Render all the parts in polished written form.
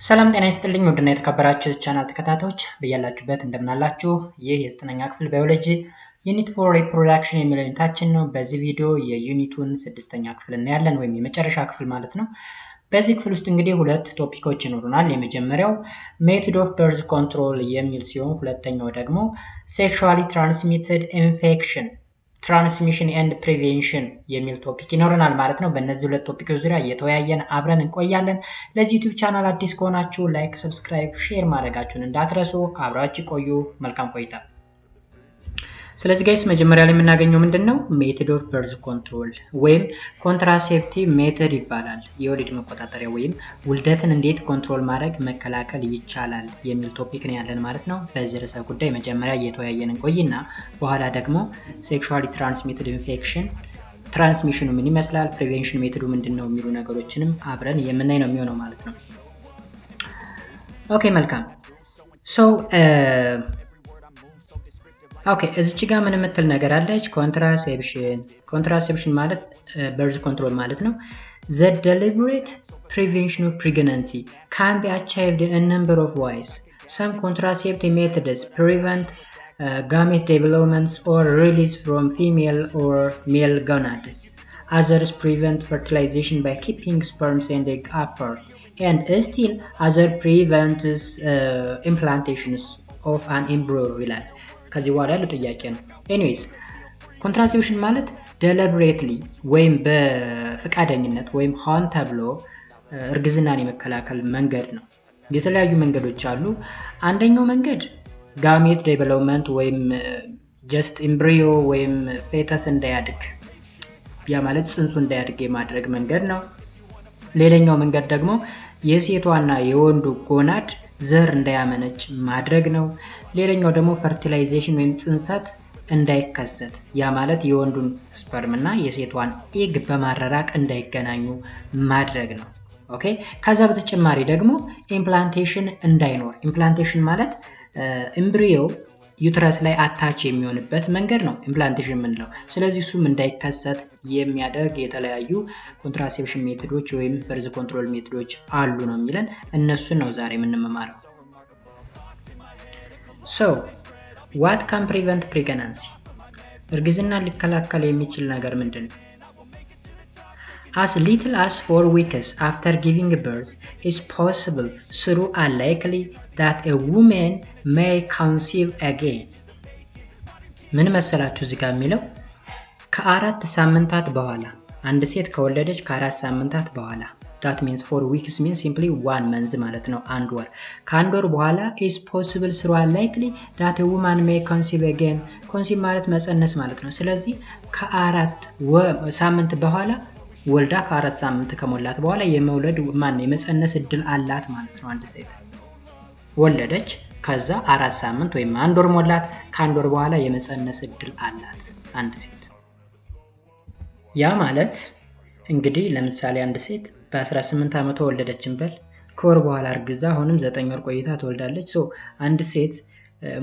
ሰላም ጤና ይስጥልኝ ውድና የተከበራችሁ ቻናል ተከታታዮች በያላችሁበት እንደምናላችሁ። ይህ የዘጠነኛ ክፍል ባዮሎጂ ዩኒት ፎር ሪፕሮዳክሽን የሚለው ዩኒታችን ነው። በዚህ ቪዲዮ የዩኒቱን ስድስተኛ ክፍል እናያለን ወይም የመጨረሻ ክፍል ማለት ነው። በዚህ ክፍል ውስጥ እንግዲህ ሁለት ቶፒኮች ይኖሩናል። የመጀመሪያው ሜቶድ ኦፍ በርዝ ኮንትሮል የሚል ሲሆን ሁለተኛው ደግሞ ሴክሹዋሊ ትራንስሚትድ ኢንፌክሽን ትራንስሚሽን ኤንድ ፕሪቬንሽን የሚል ቶፒክ ይኖረናል ማለት ነው። በእነዚህ ሁለት ቶፒኮች ዙሪያ እየተወያየን አብረን እንቆያለን። ለዚህ ዩቲዩብ ቻናል አዲስ ከሆናችሁ ላይክ፣ ሰብስክራይብ፣ ሼር ማድረጋችሁን እንዳትረሱ። አብራችሁ ቆዩ። መልካም ቆይታ። ስለዚህ ጋይስ መጀመሪያ ላይ የምናገኘው ምንድነው? ሜቶድ ኦፍ በርዝ ኮንትሮል ወይም ኮንትራሴፕቲቭ ሜቶድ ይባላል። የወሊድ መቆጣጠሪያ ወይም ውልደትን እንዴት ኮንትሮል ማድረግ መከላከል ይቻላል የሚል ቶፒክ ነው ያለን ማለት ነው። በዚህ ርዕሰ ጉዳይ መጀመሪያ እየተወያየን እንቆይና በኋላ ደግሞ ሴክሹዋሊ ትራንስሚትድ ኢንፌክሽን ትራንስሚሽኑ ምን ይመስላል፣ ፕሪቬንሽን ሜቶዱ ምንድነው የሚሉ ነገሮችንም አብረን የምናይ ነው የሚሆነው ማለት ነው። ኦኬ መልካም። ኦኬ እዚች ጋር ምን የምትል ነገር አለች? ኮንትራሴፕሽን ማለት በርዝ ኮንትሮል ማለት ነው። The deliberate prevention of pregnancy can be achieved in a number of ways. Some contraceptive methods prevent gamete developments or release from female or male gonads. Others prevent fertilization by keeping sperms and egg apart. And still other prevents implantations of an embryo ይላል። ከዚህ በኋላ ያለው ጥያቄ ነው። ኤኒዌይስ ኮንትራሴፕሽን ማለት ደሊብሬትሊ ወይም በፍቃደኝነት ወይም ሆን ተብሎ እርግዝናን የመከላከል መንገድ ነው። የተለያዩ መንገዶች አሉ። አንደኛው መንገድ ጋሜት ዴቨሎፕመንት ወይም ጀስት ኤምብሪዮ ወይም ፌተስ እንዳያድግ ያ ማለት ጽንሱ እንዳያድግ የማድረግ መንገድ ነው። ሌላኛው መንገድ ደግሞ የሴቷና የወንዱ ጎናድ ዘር እንዳያመነጭ ማድረግ ነው። ሌላኛው ደግሞ ፈርቲላይዜሽን ወይም ጽንሰት እንዳይከሰት ያ ማለት የወንዱን ስፐርም እና የሴቷን ኤግ በማራራቅ እንዳይገናኙ ማድረግ ነው። ኦኬ ከዛ በተጨማሪ ደግሞ ኢምፕላንቴሽን እንዳይኖር። ኢምፕላንቴሽን ማለት ኤምብሪዮ ዩትረስ ላይ አታች የሚሆንበት መንገድ ነው ኢምፕላንቴሽን የምንለው። ስለዚህ እሱም እንዳይከሰት የሚያደርግ የተለያዩ ኮንትራሴፕሽን ሜቶዶች ወይም በርዝ ኮንትሮል ሜቶዶች አሉ ነው የሚለን። እነሱን ነው ዛሬ የምንማረው። So what can prevent pregnancy? እርግዝና ሊከላከል የሚችል ነገር ምንድን ነው? As little as 4 weeks after giving birth is possible through unlikely that a woman may conceive again. ምን መሰላችሁ እዚህ ጋር የሚለው ከ4 ሳምንታት በኋላ አንድ ሴት ከወለደች ከ4 ሳምንታት በኋላ that means 4 weeks means simply 1 month ማለት ነው፣ አንድ ወር። ከአንድ ወር በኋላ is possible through unlikely that a woman may conceive again. conceive ማለት መጸነስ ማለት ነው። ስለዚህ ከ4 ሳምንት በኋላ ወልዳ ከ4 ሳምንት ከሞላት በኋላ የመውለድ የመጸነስ እድል አላት ማለት ነው። አንድ ሴት ወለደች ከዛ 4 ሳምንት ወይም አንድ ወር ሞላት፣ ከአንድ ወር በኋላ የመጸነስ እድል አላት አንድ ሴት። ያ ማለት እንግዲህ ለምሳሌ አንድ ሴት በ18 ዓመቷ ወለደች እንበል፣ ከወር በኋላ እርግዛ አሁንም 9 ወር ቆይታ ትወልዳለች። አንድ ሴት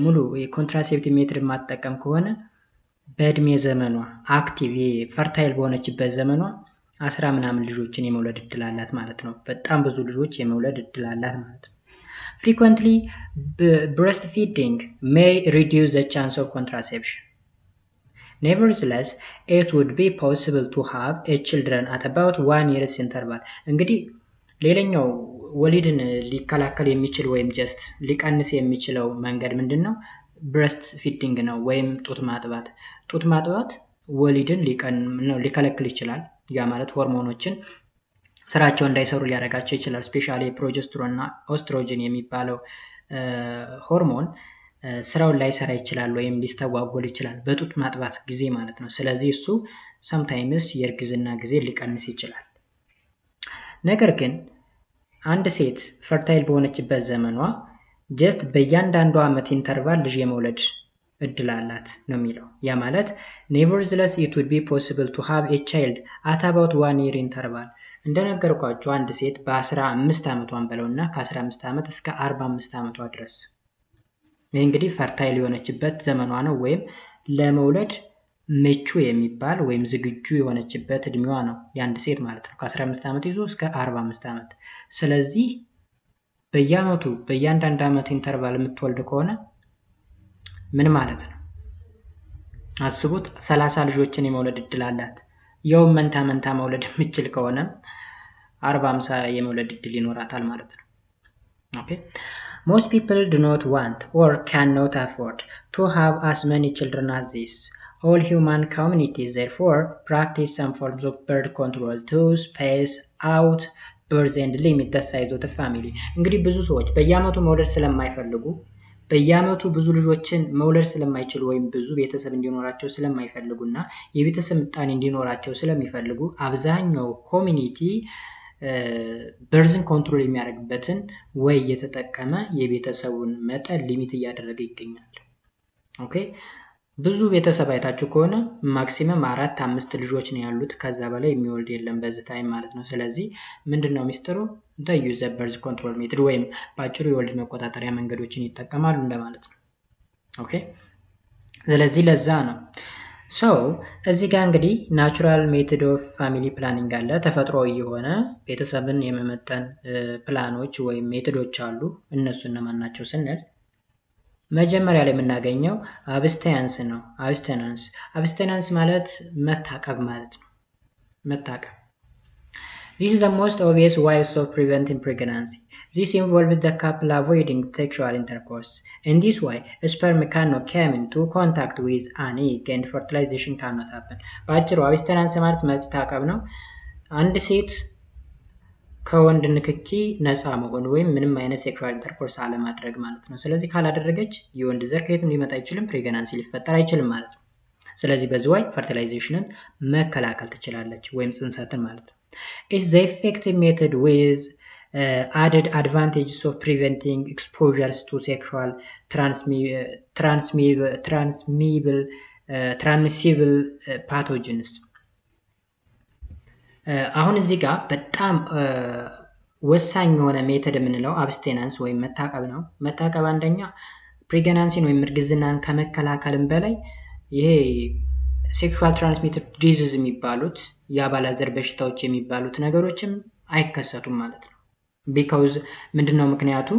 ሙሉ የኮንትራሴፕቲቭ ሜትድ ማጠቀም ከሆነ በእድሜ ዘመኗ አክቲቭ ፈርታይል በሆነችበት ዘመኗ 10 ምናምን ልጆችን የመውለድ እድል አላት ማለት ነው። በጣም ብዙ ልጆች የመውለድ እድል አላት ማለት ነው። Frequently breastfeeding may reduce the chance of contraception. Nevertheless, it would be possible to have a children at about 1 year interval. እንግዲህ ሌላኛው ወሊድን ሊከላከል የሚችል ወይም ጀስት ሊቀንስ የሚችለው መንገድ ምንድነው? ብሬስት ፊዲንግ ነው ወይም ጡት ማጥባት። ጡት ማጥባት ወሊድን ሊከለክል ይችላል። ያ ማለት ሆርሞኖችን ስራቸው እንዳይሰሩ ሊያደርጋቸው ይችላል። ስፔሻሊ ፕሮጀስትሮን እና ኦስትሮጅን የሚባለው ሆርሞን ስራውን ላይሰራ ይችላል ወይም ሊስተጓጎል ይችላል በጡት ማጥባት ጊዜ ማለት ነው። ስለዚህ እሱ ሰምታይምስ የእርግዝና ጊዜ ሊቀንስ ይችላል። ነገር ግን አንድ ሴት ፈርታይል በሆነችበት ዘመኗ ጀስት በእያንዳንዱ ዓመት ኢንተርቫል ልጅ የመውለድ እድል አላት ነው የሚለው። ያ ማለት nevertheless it would be possible to have a child at about 1 year interval. እንደነገርኳችሁ አንድ ሴት በ15 ዓመቷን በለውና ከ15 ዓመት እስከ 45 ዓመቷ ድረስ ይህ እንግዲህ ፈርታይል የሆነችበት ዘመኗ ነው ወይም ለመውለድ ምቹ የሚባል ወይም ዝግጁ የሆነችበት እድሜዋ ነው የአንድ ሴት ማለት ነው። ከ15 ዓመት ይዞ እስከ 45 ዓመት። ስለዚህ በየአመቱ በእያንዳንዱ አመት ኢንተርቫል የምትወልድ ከሆነ ምን ማለት ነው? አስቡት 30 ልጆችን የመውለድ እድል አላት። ያው መንታ መውለድ የምትችል ከሆነ 40-50 የመውለድ እድል ይኖራታል ማለት ነው። ኦኬ Most people do not want or cannot afford to have as many children as this. All human communities therefore practice some forms of birth control to space out birth and limit the size of the family. እንግዲህ ብዙ ሰዎች በየአመቱ መውለድ ስለማይፈልጉ በየአመቱ ብዙ ልጆችን መውለድ ስለማይችሉ ወይም ብዙ ቤተሰብ እንዲኖራቸው ስለማይፈልጉና የቤተሰብ ምጣኔ እንዲኖራቸው ስለሚፈልጉ አብዛኛው ኮሚኒቲ በርዝን ኮንትሮል የሚያደርግበትን ወይ የተጠቀመ የቤተሰቡን መጠን ሊሚት እያደረገ ይገኛል። ኦኬ ብዙ ቤተሰብ አይታችሁ ከሆነ ማክሲመም 4-5 ልጆች ነው ያሉት፣ ከዛ በላይ የሚወልድ የለም በዚህ ታይም ማለት ነው። ስለዚህ ምንድነው ሚስጥሩ? the use of birth control method ወይም ባጭሩ የወልድ መቆጣጠሪያ መንገዶችን ይጠቀማሉ እንደማለት ነው። ኦኬ ስለዚህ ለዛ ነው እዚህ ጋር እንግዲህ ናቹራል ሜቶድ ኦፍ ፋሚሊ ፕላኒንግ አለ። ተፈጥሯዊ የሆነ ቤተሰብን የመመጠን ፕላኖች ወይም ሜቶዶች አሉ። እነሱ እነማን ናቸው ስንል መጀመሪያ ላይ የምናገኘው አብስቴናንስ ነው። አብስቴናንስ ማለት መታቀብ ማለት ነው። መታቀብ This is the most obvious ways of preventing pregnancy. This involves the couple avoiding sexual intercourse. In this way, a sperm cannot come into contact with an egg and fertilization cannot happen. በአጭሩ አብስቴናንስ ማለት መታቀብ ነው። አንድ ሴት ከወንድ ንክኪ ነፃ መሆን ወይም ምንም አይነት ሴክሹዋል ኢንተርኮርስ አለማድረግ ማለት ነው። ስለዚህ ካላደረገች የወንድ ዘር ከየትም ሊመጣ አይችልም፣ ፕሬግናንሲ ሊፈጠር አይችልም ማለት ነው። ስለዚህ በዚህ way ፈርቲላይዜሽንን መከላከል ትችላለች ወይም ጽንሰትን ማለት ነው። It's the effective method with added advantages of preventing exposures to sexual transmissible pathogens. አሁን እዚህ ጋር በጣም ወሳኝ የሆነ ሜተድ የምንለው አብስቴናንስ ወይም መታቀብ ነው። መታቀብ አንደኛ ፕሬግናንሲን ወይም እርግዝናን ከመከላከልም በላይ ይሄ ሴክሹዋል ትራንስሚትድ ዲዚዝ የሚባሉት የአባላዘር በሽታዎች የሚባሉት ነገሮችም አይከሰቱም ማለት ነው። ቢካውዝ ምንድነው ምክንያቱ?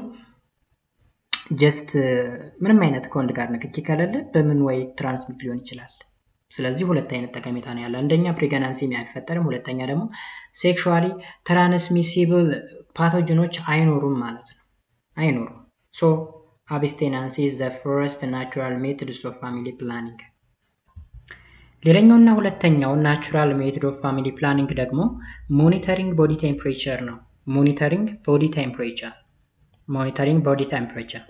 ጀስት ምንም አይነት ከወንድ ጋር ንክኪ ከሌለ በምን ወይ ትራንስሚት ሊሆን ይችላል። ስለዚህ ሁለት አይነት ጠቀሜታ ነው ያለው። አንደኛ ፕሬግናንሲ አይፈጠርም፣ ሁለተኛ ደግሞ ሴክሹዋሊ ትራንስሚሲብል ፓቶጀኖች አይኖሩም ማለት ነው። አይኖሩም። ሶ አብስቴናንስ ኢዝ ዘ ፈርስት ናቹራል ሜቶድስ ኦፍ ፋሚሊ ፕላኒንግ። ሌላኛውና ሁለተኛው ናቹራል ሜቶድ ኦፍ ፋሚሊ ፕላኒንግ ደግሞ ሞኒተሪንግ ቦዲ ቴምፕሬቸር ነው። ሞኒተሪንግ ቦዲ ቴምፕሬቸር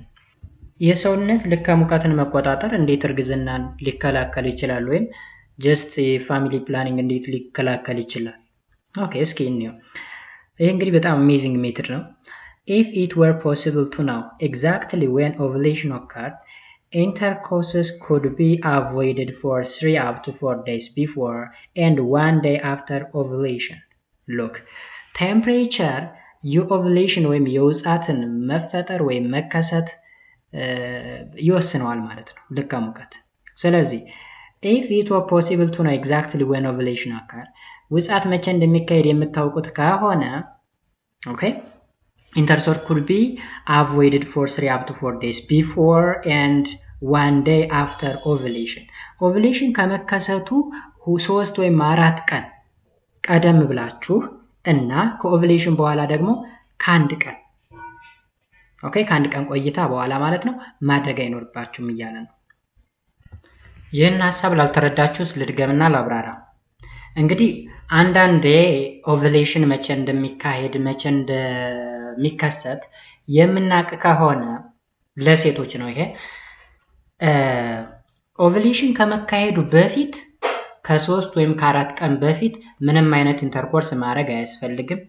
የሰውነት ልክ ሙቀትን መቆጣጠር እንዴት እርግዝናን ሊከላከል ይችላል ወይም ጀስት የፋሚሊ ፕላኒንግ እንዴት ሊከላከል ይችላል? ኦኬ እስኪ እንየው። ይሄ እንግዲህ በጣም አሜዚንግ ሜቶድ ነው። if it were possible to know exactly when ovulation occurred, intercourses could be avoided for 3 up to 4 days before and 1 day after ovulation. Look, temperature የኦቭሌሽን ወይም የውጻትን መፈጠር ወይም መከሰት ይወስነዋል ማለት ነው፣ ልክ ሙቀት። ስለዚህ if it were possible to know exactly when ovulation occurred, ውጻት መቼ እንደሚካሄድ የምታውቁት ከሆነ ኦኬ intercourse could be avoided for 3 up to 4 days before and 1 day after ovulation. ovulation ከመከሰቱ 3 ወይም 4 ቀን ቀደም ብላችሁ እና ከኦቭሌሽን በኋላ ደግሞ ከአንድ ቀን ኦኬ ከአንድ ቀን ቆይታ በኋላ ማለት ነው ማድረግ አይኖርባችሁም እያለ ነው። ይህን ሐሳብ ላልተረዳችሁት ልድገምና ላብራራ። እንግዲህ አንዳንዴ ኦቭሌሽን መቼ እንደሚካሄድ መቼ እንደሚከሰት የምናውቅ ከሆነ ለሴቶች ነው። ይሄ ኦቭሌሽን ከመካሄዱ በፊት ከ3 ወይም ከ4 ቀን በፊት ምንም አይነት ኢንተርኮርስ ማድረግ አያስፈልግም።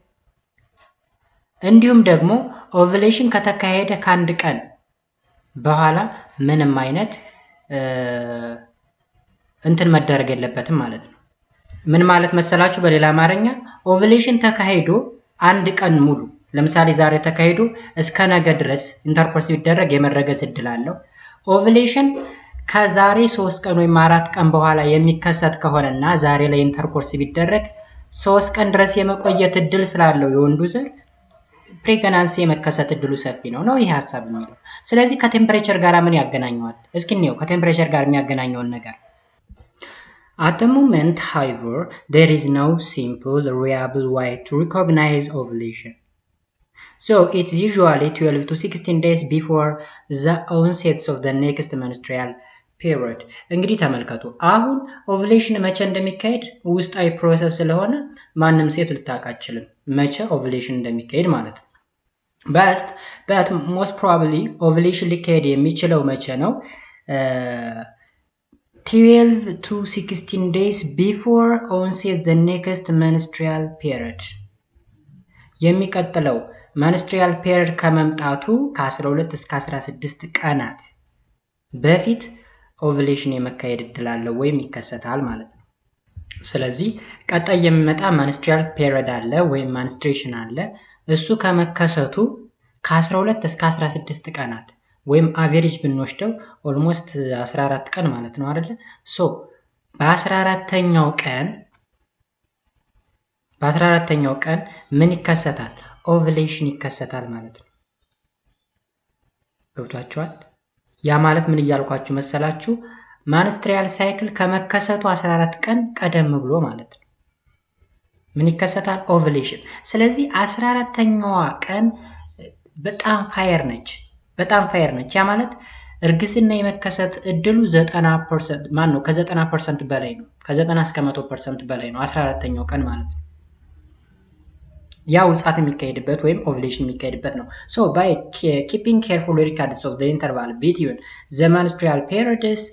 እንዲሁም ደግሞ ኦቭሌሽን ከተካሄደ ከአንድ ቀን በኋላ ምንም አይነት እንትን መደረግ የለበትም ማለት ነው። ምን ማለት መሰላችሁ? በሌላ አማርኛ ኦቭሌሽን ተካሄዶ አንድ ቀን ሙሉ ለምሳሌ ዛሬ ተካሄዶ እስከ ነገ ድረስ ኢንተርኮርስ ቢደረግ የመረገዝ እድል አለው። ኦቭሌሽን ከዛሬ 3 ቀን ወይም 4 ቀን በኋላ የሚከሰት ከሆነና ዛሬ ላይ ኢንተርኮርስ ቢደረግ 3 ቀን ድረስ የመቆየት እድል ስላለው የወንዱ ዘር ፕሬግናንሲ የመከሰት እድሉ ሰፊ ነው ይሄ ሐሳብ የሚለው። ስለዚህ ከቴምፕሬቸር ጋር ምን ያገናኘዋል? እስኪ እንየው ከቴምፕሬቸር ጋር የሚያገናኘውን ነገር። At the moment, however, there is no simple, reliable way to recognize ovulation. So it's usually 12 to 16 days before the onset of the next menstrual period. እንግዲህ ተመልከቱ አሁን ኦቭሌሽን መቼ እንደሚካሄድ ውስጣዊ ፕሮሰስ ስለሆነ ማንም ሴት ልታውቅ አትችልም መቼ ኦቭሌሽን እንደሚካሄድ ማለት ነው። but most probably ovulation ሊካሄድ የሚችለው መቼ ነው? 12 to 16 days before onset the next menstrual period. የሚቀጥለው menstrual period ከመምጣቱ ከ12 እስከ 16 ቀናት በፊት ኦቭሌሽን የመካሄድ እድል አለው ወይም ይከሰታል ማለት ነው። ስለዚህ ቀጣይ የሚመጣ menstrual period አለ ወይም menstruation አለ። እሱ ከመከሰቱ ከ12 እስከ 16 ቀናት ወይም አቨሬጅ ብንወስደው ኦልሞስት 14 ቀን ማለት ነው አይደል? ሶ በ14ኛው ቀን ምን ይከሰታል? ኦቭሌሽን ይከሰታል ማለት ነው። ገብቷችኋል? ያ ማለት ምን እያልኳችሁ መሰላችሁ? ማንስትሪያል ሳይክል ከመከሰቱ 14 ቀን ቀደም ብሎ ማለት ነው ምን ይከሰታል? ኦቭሌሽን። ስለዚህ 14ኛዋ ቀን በጣም ፋየር ነች። ያ ማለት እርግዝና የመከሰት እድሉ 90% ነው ከ90% በላይ ነው። ከ90 እስከ 100% በላይ ነው 14ኛው ቀን ማለት ነው። ያው ውጻት የሚካሄድበት ወይም ኦቭሌሽን የሚካሄድበት ነው። So by keeping careful records of the interval between the menstrual periods,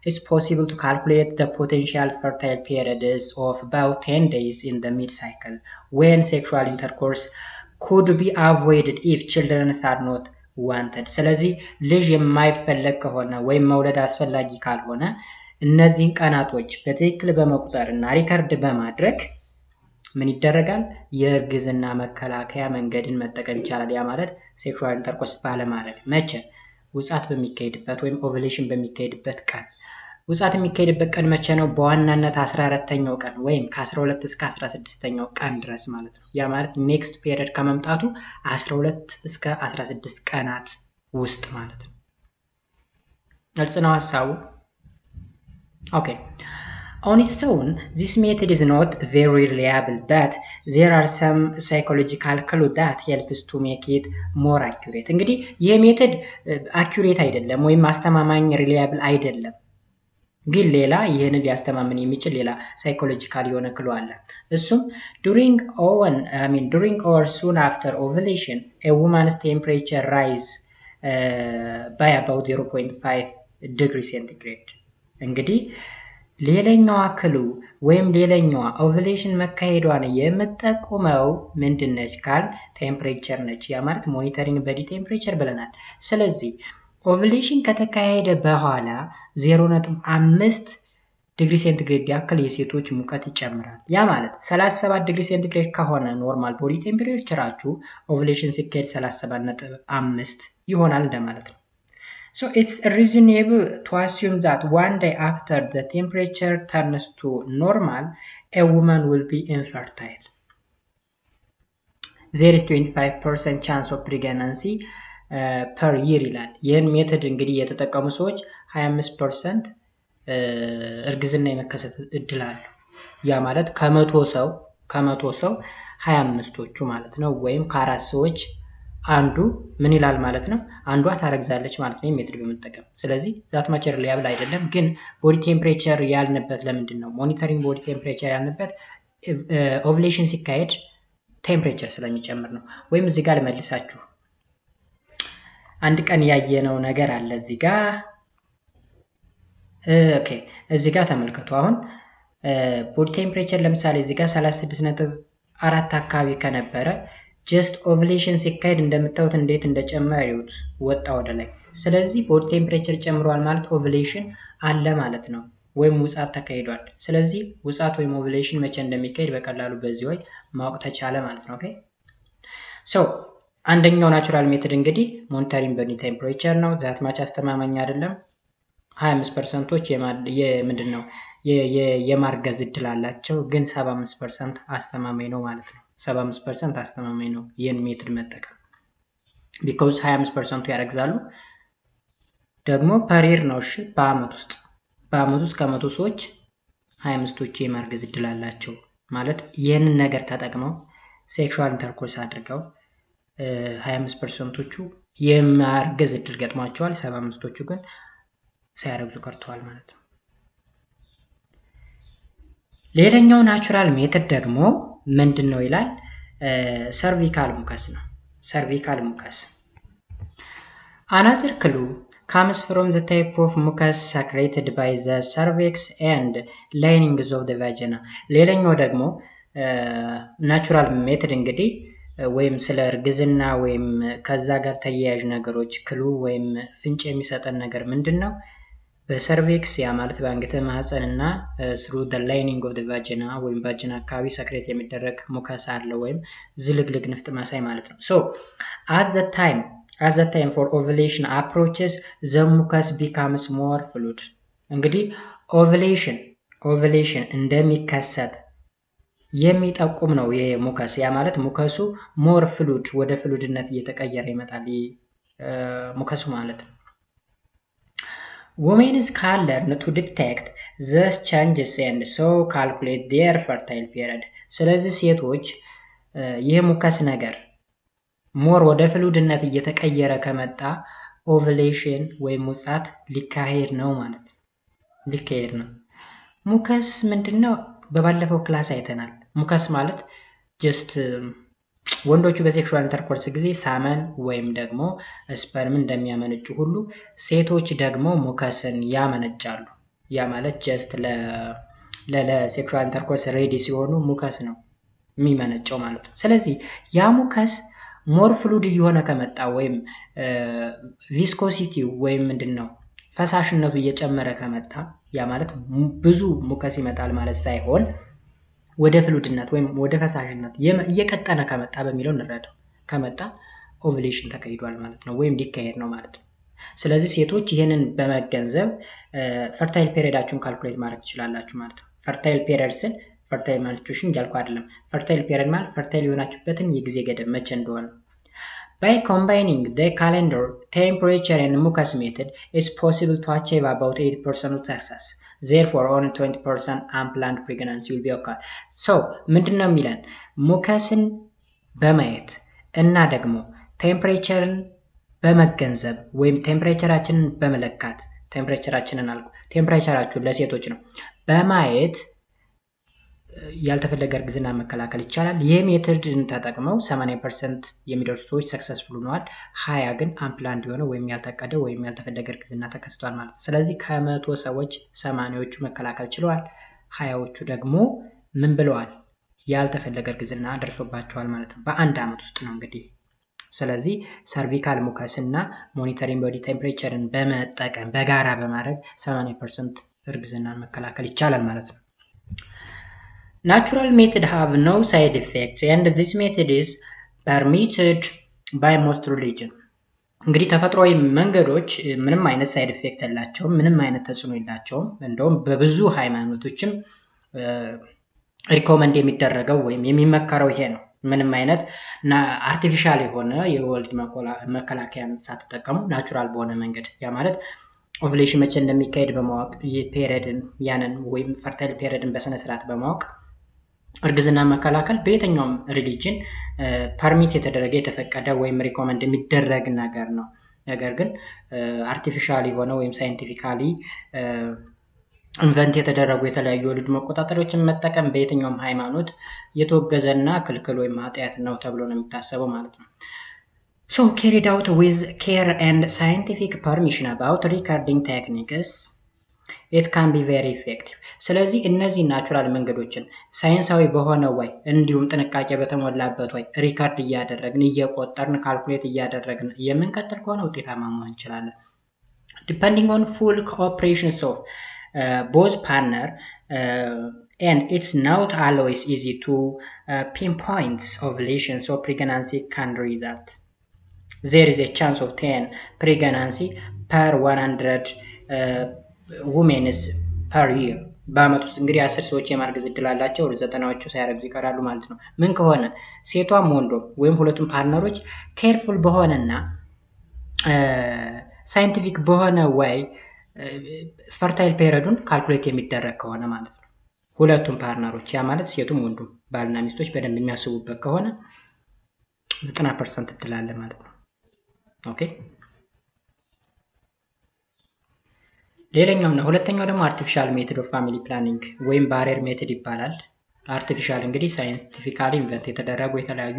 it's possible to calculate the potential fertile periods of about 10 days in the mid-cycle when sexual intercourse could be avoided if children are not wanted. ስለዚህ ልጅ የማይፈለግ ከሆነ ወይም መውለድ አስፈላጊ ካልሆነ እነዚህን ቀናቶች በትክክል በመቁጠርና ሪከርድ በማድረግ ምን ይደረጋል? የእርግዝና መከላከያ መንገድን መጠቀም ይቻላል። ያ ማለት ሴክሹዋል ኢንተርኮርስ ባለማድረግ መቼ? ውጻት በሚካሄድበት ወይም ኦቭሌሽን በሚካሄድበት ቀን። ውጻት የሚካሄድበት ቀን መቼ ነው? በዋናነት 14ኛው ቀን ወይም ከ12 እስከ 16ኛው ቀን ድረስ ማለት ነው። ያ ማለት ኔክስት ፔሪየድ ከመምጣቱ 12 እስከ 16 ቀናት ውስጥ ማለት ነው። ግልጽ ነው ሐሳቡ? ኦኬ On its own, this method is not very reliable, but there are some psychological clues that helps to make it more accurate. እንግዲህ ይህ ሜተድ አኩሬት አይደለም ወይም አስተማማኝ ሪላያብል አይደለም፣ ግን ሌላ ይህንን ሊያስተማምን የሚችል ሌላ ሳይኮሎጂካል የሆነ ክሉ አለ። እሱም during or soon after ovulation, a woman's temperature rise by about 0.5 degree centigrade. እንግዲህ ሌላኛዋ ክሉ ወይም ሌላኛዋ ኦቭሌሽን መካሄዷን የምትጠቁመው ምንድነች ካል ቴምፕሬቸር ነች። ያ ማለት ሞኒተሪንግ በዲ ቴምፕሬቸር ብለናል። ስለዚህ ኦቭሌሽን ከተካሄደ በኋላ 0.5 ዲግሪ ሴንቲግሬድ ያክል የሴቶች ሙቀት ይጨምራል። ያ ማለት 37 ዲግሪ ሴንቲግሬድ ከሆነ ኖርማል ቦዲ ቴምፕሬቸራችሁ ኦቭሌሽን ሲካሄድ 37.5 ይሆናል እንደማለት ነው። So it's reasonable to assume that one day after the temperature turns to normal, a woman will be infertile. There is 25% chance of pregnancy per year ይላል። ይህን ሜተድ እንግዲህ የተጠቀሙ ሰዎች 25% እርግዝና የመከሰት እድል አለው። ያ ማለት ከመቶ ሰው 25ቶቹ ማለት ነው። ወይም ከአራት ሰዎች አንዱ ምን ይላል ማለት ነው? አንዷ ታረግዛለች ማለት ነው ሜትድ በመጠቀም። ስለዚህ ዛት ማቸር ሊያብል አይደለም። ግን ቦዲ ቴምፕሬቸር ያልንበት ለምንድን ነው? ሞኒተሪንግ ቦዲ ቴምፕሬቸር ያልንበት ኦቭሌሽን ሲካሄድ ቴምፕሬቸር ስለሚጨምር ነው። ወይም እዚህ ጋር ልመልሳችሁ። አንድ ቀን ያየነው ነገር አለ እዚህ ጋር። ኦኬ እዚህ ጋር ተመልከቱ። አሁን ቦዲ ቴምፕሬቸር ለምሳሌ እዚህ ጋር 36.4 አካባቢ ከነበረ ጀስት ኦቭሌሽን ሲካሄድ እንደምታዩት እንዴት እንደጨመረ ይሁት ወጣ ወደ ላይ። ስለዚህ ቦዲ ቴምፕሬቸር ጨምሯል ማለት ኦቭሌሽን አለ ማለት ነው፣ ወይም ውጻት ተካሂዷል። ስለዚህ ውጻት ወይም ኦቭሌሽን መቼ እንደሚካሄድ በቀላሉ በዚህ ወይ ማወቅ ተቻለ ማለት ነው። ኦኬ ሶ አንደኛው ናቹራል ሜተድ እንግዲህ ሞኒተሪንግ ቦዲ ቴምፕሬቸር ነው። ዛት ማች አስተማማኝ አይደለም። 25%ቶች ምንድነው የማርገዝ እድል አላቸው፣ ግን 75% አስተማማኝ ነው ማለት ነው። 75% አስተማማኝ ነው ይህን ሜትድ መጠቀም። because 25% ያረግዛሉ ደግሞ per year ነው እሺ በአመት ውስጥ ከመቶ ሰዎች 25ቶቹ የማርገዝ እድል አላቸው ማለት ይሄንን ነገር ተጠቅመው ሴክሹዋል ኢንተርኮርስ አድርገው 25%ቶቹ የማርገዝ እድል ገጥሟቸዋል 75ቶቹ ግን ሳያረግዙ ቀርተዋል ማለት ነው። ሌላኛው ናቹራል ሜተድ ደግሞ ምንድነው ይላል ሰርቪካል ሙከስ ነው። ሰርቪካል ሙከስ another clue comes from the type of mucus secreted by the cervix and linings of the vagina ሌላኛው ደግሞ ናቹራል ሜተድ እንግዲህ ወይም ስለ እርግዝና ወይም ከዛ ጋር ተያያዥ ነገሮች ክሉ ወይም ፍንጭ የሚሰጠን ነገር ምንድነው በሰርቪክስ ያ ማለት በአንገተ ማህፀንና through the lining of the vagina ወይም ቫጂና አካባቢ ሰክሬት የሚደረግ ሙከስ አለ ወይም ዝልግልግ ንፍጥ ማሳይ ማለት ነው። so at the time for ovulation approaches the mucus becomes more fluid እንግዲህ ovulation እንደሚከሰት የሚጠቁም ነው ይሄ ሙከስ ያ ማለት ሙከሱ more fluid ወደ ፍሉድነት እየተቀየረ ይመጣል ሙከሱ ማለት ነው። Women can learn to detect these changes and so calculate their fertile period ስለዚህ ሴቶች ይሄ ሙከስ ነገር ሞር ወደ ፍሉድነት እየተቀየረ ከመጣ ኦቭሌሽን ወይም ሙጻት ሊካሄድ ነው ማለት ነው። ሊካሄድ ነው። ሙከስ ምንድነው በባለፈው ክላስ አይተናል። ሙከስ ማለት ጀስት ወንዶቹ በሴክሹዋል ኢንተርኮርስ ጊዜ ሳመን ወይም ደግሞ ስፐርም እንደሚያመነጩ ሁሉ ሴቶች ደግሞ ሙከስን ያመነጫሉ። ያ ማለት ጀስት ለሴክሹዋል ኢንተርኮርስ ሬዲ ሲሆኑ ሙከስ ነው የሚመነጨው ማለት ነው። ስለዚህ ያ ሙከስ ሞር ፍሉድ እየሆነ ከመጣ ወይም ቪስኮሲቲው ወይም ምንድነው ፈሳሽነቱ እየጨመረ ከመጣ ያ ማለት ብዙ ሙከስ ይመጣል ማለት ሳይሆን ወደ ፍሉድነት ወይም ወደ ፈሳሽነት እየቀጠነ ከመጣ በሚለው እንረዳው ከመጣ ኦቭሌሽን ተካሂዷል ማለት ነው ወይም ሊካሄድ ነው ማለት ነው። ስለዚህ ሴቶች ይሄንን በመገንዘብ ፈርታይል ፔሪዳችሁን ካልኩሌት ማድረግ ትችላላችሁ ማለት ነው። ፈርታይል ፔሪድስን ፈርታይል ማንስትሩዌሽን ያልኩ አይደለም። ፈርታይል ፔሪድ ማለት ፈርታይል የሆናችሁበትን የጊዜ ገደብ መቼ እንደሆነ by combining the calendar temperature and mucus method is possible to achieve about 80% of success. Therefore only 20% unplanned pregnancy will be occur. so ምንድነው የሚለን ሙከስን በማየት እና ደግሞ ቴምፕሬቸርን በመገንዘብ ወይም ቴምፕሬቸራችንን በመለካት ቴምፕሬቸራችሁን ለሴቶች ነው በማየት ያልተፈለገ እርግዝና መከላከል ይቻላል። ይሄ ሜተድን ተጠቅመው 80% የሚደርሱ ሰዎች ሰክሰስፉል ሆነዋል። 20 ግን አንፕላንድ የሆነ ወይም ያልተቀደ ወይም ያልተፈለገ እርግዝና ተከስቷል ማለት ነው። ስለዚህ ከመቶ ሰዎች 80ዎቹ መከላከል ችለዋል። 20ዎቹ ደግሞ ምን ብለዋል ያልተፈለገ እርግዝና ደርሶባቸዋል ማለት ነው። በአንድ አመት ውስጥ ነው እንግዲህ። ስለዚህ ሰርቪካል ሙከስ እና ሞኒተሪንግ ቦዲ ቴምፕሬቸርን በመጠቀም በጋራ በማድረግ 80% እርግዝናን መከላከል ይቻላል ማለት ነው። Natural method have no side effects and this method is permitted by most religion. እንግዲህ ተፈጥሯዊ መንገዶች ምንም አይነት ሳይድ ኢፌክት የላቸውም፣ ምንም አይነት ተጽዕኖ የላቸውም። እንደውም በብዙ ሃይማኖቶችም ሪኮመንድ የሚደረገው ወይም የሚመከረው ይሄ ነው። ምንም አይነት አርቲፊሻል የሆነ የወልድ መከላከያን ሳትጠቀሙ ናቹራል በሆነ መንገድ ያ ማለት ኦቭሌሽን መቼ እንደሚካሄድ በማወቅ የፔሪድን ያንን ወይም ፈርታይል ፔሪድን በስነ ስርዓት በማወቅ እርግዝና መከላከል በየትኛውም ሪሊጅን ፐርሚት የተደረገ የተፈቀደ ወይም ሪኮመንድ የሚደረግ ነገር ነው። ነገር ግን አርቲፊሻሊ ሆነ ወይም ሳይንቲፊካሊ ኢንቨንት የተደረጉ የተለያዩ የወሊድ መቆጣጠሪያዎችን መጠቀም በየትኛውም ሃይማኖት የተወገዘና ክልክል ወይም ኃጢአት ነው ተብሎ ነው የሚታሰበው ማለት ነው። So carried out with care and scientific permission about recording techniques it can be very effective. ስለዚህ እነዚህ ናቹራል መንገዶችን ሳይንሳዊ በሆነ ወይ እንዲሁም ጥንቃቄ በተሞላበት ወይ ሪካርድ እያደረግን እየቆጠርን ካልኩሌት እያደረግን የምንቀጥል ከሆነ ውጤታማ መሆን እንችላለን። Depending on full cooperation of both partner and it's not always easy to pinpoint ovulation so pregnancy can result. There is a chance of 10 pregnancy per 100 women per year. በአመት ውስጥ እንግዲህ 10 ሰዎች የማርገዝ እድል አላቸው። 90ዎቹ ሳያረግዙ ይቀራሉ ማለት ነው። ምን ከሆነ ሴቷም ወንዶም ወይም ሁለቱም ፓርትነሮች ኬርፉል በሆነና ሳይንቲፊክ በሆነ ወይ ፈርታይል ፔሪዱን ካልኩሌት የሚደረግ ከሆነ ማለት ነው። ሁለቱም ፓርትነሮች ያ ማለት ሴቱም ወንዱም ባልና ሚስቶች በደንብ የሚያስቡበት ከሆነ 90% እድል አለ ማለት ነው። ኦኬ ሌላኛውና ሁለተኛው ደግሞ አርቲፊሻል ሜቶድ ኦፍ ፋሚሊ ፕላኒንግ ወይም ባሬር ሜቶድ ይባላል። አርቲፊሻል እንግዲህ ሳይንቲፊካሊ ኢንቨንት የተደረጉ የተለያዩ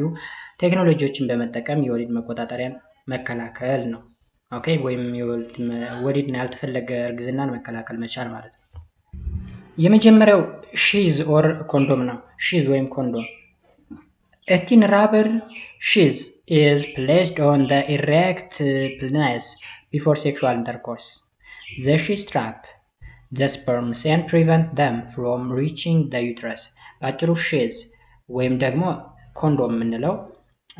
ቴክኖሎጂዎችን በመጠቀም የወሊድ መቆጣጠሪያን መከላከል ነው። ኦኬ ወይም ወሊድን ያልተፈለገ እርግዝናን መከላከል መቻል ማለት ነው። የመጀመሪያው ሺዝ ኦር ኮንዶም ነው። ሺዝ ወይም ኮንዶም a thin rubber sheath is placed on the erect penis before sexual intercourse. The sheath trap the sperms and prevent them from reaching the uterus. ባጭሩ ሺዝ ወይም ደግሞ ኮንዶም የምንለው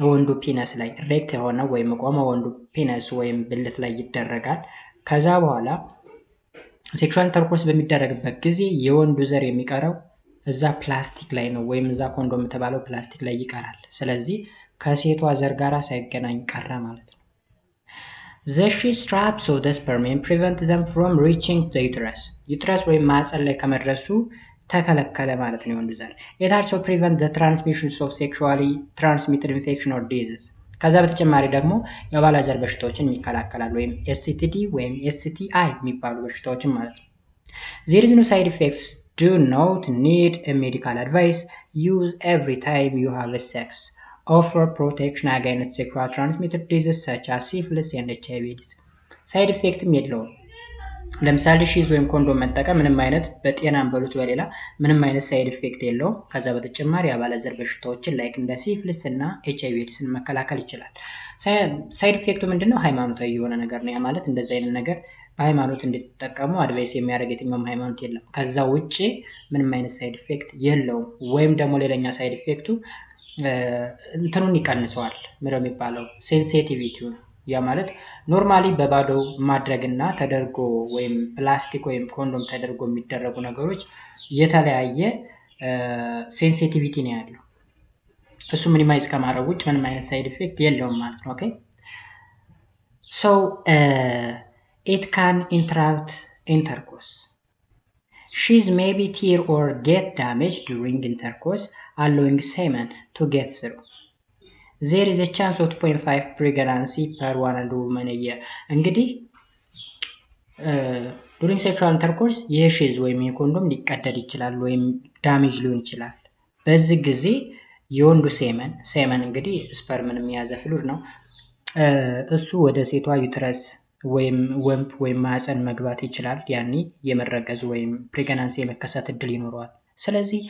ወንዱ ፒነስ ላይ ሬክት የሆነ ወይም ቆመ ወንዱ ፒነስ ወይም ብልት ላይ ይደረጋል። ከዛ በኋላ ሴክሹዋል ኢንተርኮርስ በሚደረግበት ጊዜ የወንዱ ዘር የሚቀረው እዛ ፕላስቲክ ላይ ነው ወይም እዛ ኮንዶም የተባለው ፕላስቲክ ላይ ይቀራል። ስለዚህ ከሴቷ ዘር ጋር ሳይገናኝ ቀረ ማለት ነው። The sheath traps the sperm and prevent them from reaching the uterus. ዩትረስ ወይም ማህፀን ላይ ከመድረሱ ተከለከለ ማለት ነው የወንዱ ዘር። It also prevent the transmission of sexually transmitted infection or disease. ከዛ በተጨማሪ ደግሞ የአባላዘር በሽታዎችን ይከላከላል ወይም STD ወይም STI የሚባሉ በሽታዎችን ማለት ነው። There is no side effects. Do not need a medical advice. Use every time you have a sex. Offer protection against sexual transmitted diseases such as syphilis and HIV/AIDS. ሳይድ ኢፌክትም የለውም። ለምሳሌ ሺዝ ወይም ኮንዶም መጠቀም ምንም አይነት በጤናም በሉት በሌላ ምንም አይነት ሳይድ ኢፌክት የለውም። ከዛ በተጨማሪ የአባለዘር በሽታዎችን ላይክ እንደ ሲፊሊስ እና HIV/AIDSን መከላከል ይችላል። ሳይድ ኢፌክቱ ምንድነው? ሃይማኖታዊ የሆነ ነገር ነው። ያ ማለት እንደዚህ አይነት ነገር በሃይማኖት እንድትጠቀሙ አድቫይስ የሚያደርግ የትኛውም ሃይማኖት የለም። ከዛ ውጪ ምንም አይነት ሳይድ ኢፌክት የለውም። ወይም ደግሞ ሌላኛ ሳይድ ኢፌክቱ እንትኑን ይቀንሰዋል። ምንድነው የሚባለው? ሴንሲቲቪቲውን። ያ ማለት ኖርማሊ በባዶ ማድረግና ተደርጎ ወይም ፕላስቲክ ወይም ኮንዶም ተደርጎ የሚደረጉ ነገሮች የተለያየ ሴንሲቲቪቲ ነው ያለው። እሱ ሚኒማይዝ ከማድረግ ውጭ ምንም አይነት ሳይድ ኢፌክት የለውም ማለት ነው። ኦኬ ሶ it can interrupt intercourse. Sheaths may be tear or get damaged during intercourse, allowing semen to get through. There is a chance of 2.5 pregnancy per 100 women a year. እንግዲህ during sexual intercourse የሺዝ ወይም የኮንዶም ሊቀደድ ይችላል ወይም ዳሜጅ ሊሆን ይችላል። በዚህ ጊዜ የወንዱ ሴመን እንግዲህ ስፐርምን የሚያዘ ፍሉድ ነው። እሱ ወደ ሴቷ ዩትረስ ወይም ወምፕ ወይም ማህፀን መግባት ይችላል። ያኔ የመረገዝ ወይም ፕሬግናንሲ የመከሰት እድል ይኖረዋል። ስለዚህ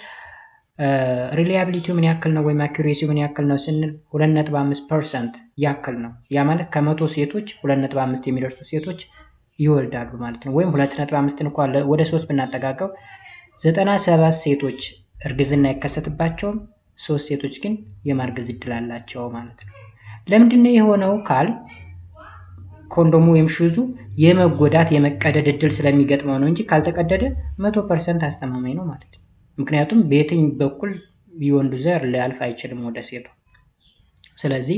ሪላያቢሊቲው ምን ያክል ነው ወይም አኩሬሲው ምን ያክል ነው ስንል 2.5% ያክል ነው። ያ ማለት ከ100 ሴቶች 2.5 የሚደርሱ ሴቶች ይወልዳሉ ማለት ነው። ወይም 2.5 እንኳን ወደ 3 ብናጠጋቀው 97 ሴቶች እርግዝና ይከሰትባቸውም 3 ሴቶች ግን የማርገዝ እድል አላቸው ማለት ነው። ለምንድነው የሆነው ካል ኮንዶሙ ወይም ሹዙ የመጎዳት የመቀደድ እድል ስለሚገጥመው ነው እንጂ ካልተቀደደ 100% አስተማማኝ ነው ማለት ነው። ምክንያቱም በየትኛው በኩል የወንዱ ዘር ሊያልፍ አይችልም ወደ ሴቷ። ስለዚህ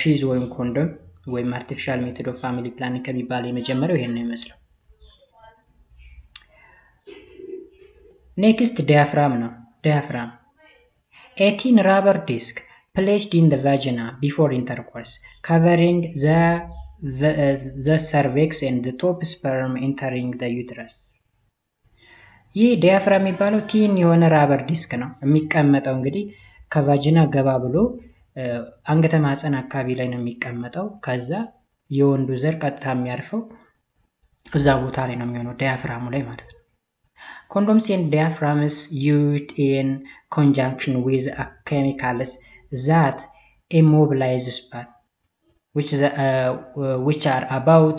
ሺዝ ወይም ኮንዶም ወይም አርቲፊሻል ሜቶድ ኦፍ ፋሚሊ ፕላኒንግ ከሚባለው የመጀመሪያው ይሄን ነው የሚመስለው። ኔክስት ዲያፍራም ነው። ዲያፍራም a thin rubber disc placed in the vagina before intercourse covering the cervix and the top sperm entering the uterus. ይህ ዲያፍራም የሚባለው ቲን የሆነ ራበር ዲስክ ነው። የሚቀመጠው እንግዲህ ከቫጂና ገባ ብሎ አንገተ ማህፀን አካባቢ ላይ ነው የሚቀመጠው። ከዛ የወንዱ ዘር ቀጥታ የሚያርፈው እዛ ቦታ ላይ ነው የሚሆነው ዲያፍራሙ ላይ ማለት ነው። Condoms and diaphragms used in conjunction with chemicals that immobilize sperm, which are about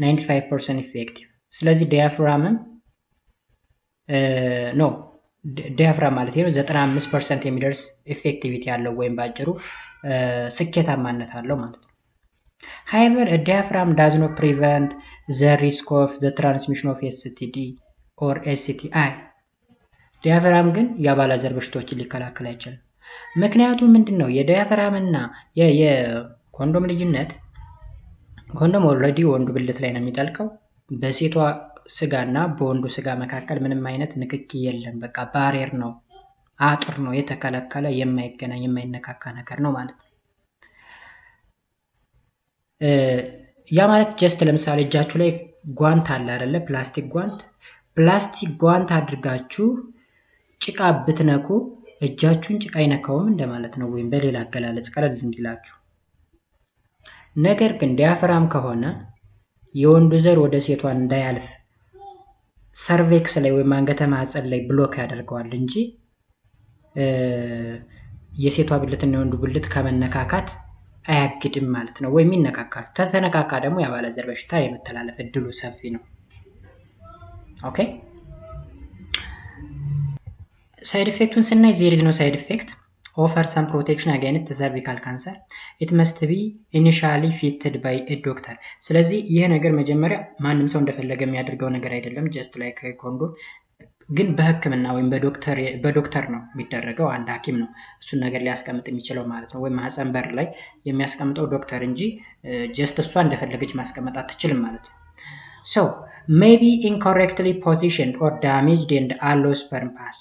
95% effective. ስለዚህ ዲያፍራም ማለት ነው 95% የሚደርስ ኢፌክቲቪቲ ያለው ወይም ባጭሩ ስኬታማነት አለው ማለት ነው። However, a diaphragm does not prevent the risk of the transmission of STD or STI ዲያፍራም ግን የአባላዘር በሽታዎችን ሊከላከል አይችልም። ምክንያቱም ምንድነው የዲያፍራም እና የኮንዶም ልዩነት? ኮንዶም ኦልሬዲ ወንዱ ብልት ላይ ነው የሚጠልቀው። በሴቷ ስጋና በወንዱ ስጋ መካከል ምንም አይነት ንክኪ የለም። በቃ ባሪየር ነው፣ አጥር ነው፣ የተከለከለ የማይገናኝ የማይነካካ ነገር ነው ማለት ነው። ያ ማለት ጀስት ለምሳሌ እጃችሁ ላይ ጓንት አለ አይደለ? ፕላስቲክ ጓንት አድርጋችሁ ጭቃ ብትነኩ እጃችሁን ጭቃ አይነካውም እንደማለት ነው፣ ወይም በሌላ አገላለጽ ቀለል እንዲላችሁ። ነገር ግን ዲያፍራም ከሆነ የወንዱ ዘር ወደ ሴቷ እንዳያልፍ ሰርቬክስ ላይ ወይም አንገተ ማህፀን ላይ ብሎክ ያደርገዋል እንጂ የሴቷ ብልትና የወንዱ ብልት ከመነካካት አያግድም ማለት ነው፣ ወይም ይነካካል። ከተነካካ ደግሞ የአባላዘር በሽታ የመተላለፍ እድሉ ሰፊ ነው። ኦኬ ሳይድ ኢፌክቱን ስናይ there is no side effect offer some protection against cervical cancer it must be initially fitted by a doctor። ስለዚህ ይሄ ነገር መጀመሪያ ማንም ሰው እንደፈለገ የሚያደርገው ነገር አይደለም። just like ኮንዶም ግን በህክምና ወይም በዶክተር ነው የሚደረገው። አንድ ሐኪም ነው እሱን ነገር ሊያስቀምጥ የሚችለው ማለት ነው፣ ወይም ማህፀን በር ላይ የሚያስቀምጠው ዶክተር እንጂ just እሷ እንደፈለገች ማስቀመጥ አትችልም ማለት ነው። so maybe incorrectly positioned or damaged and allow sperm pass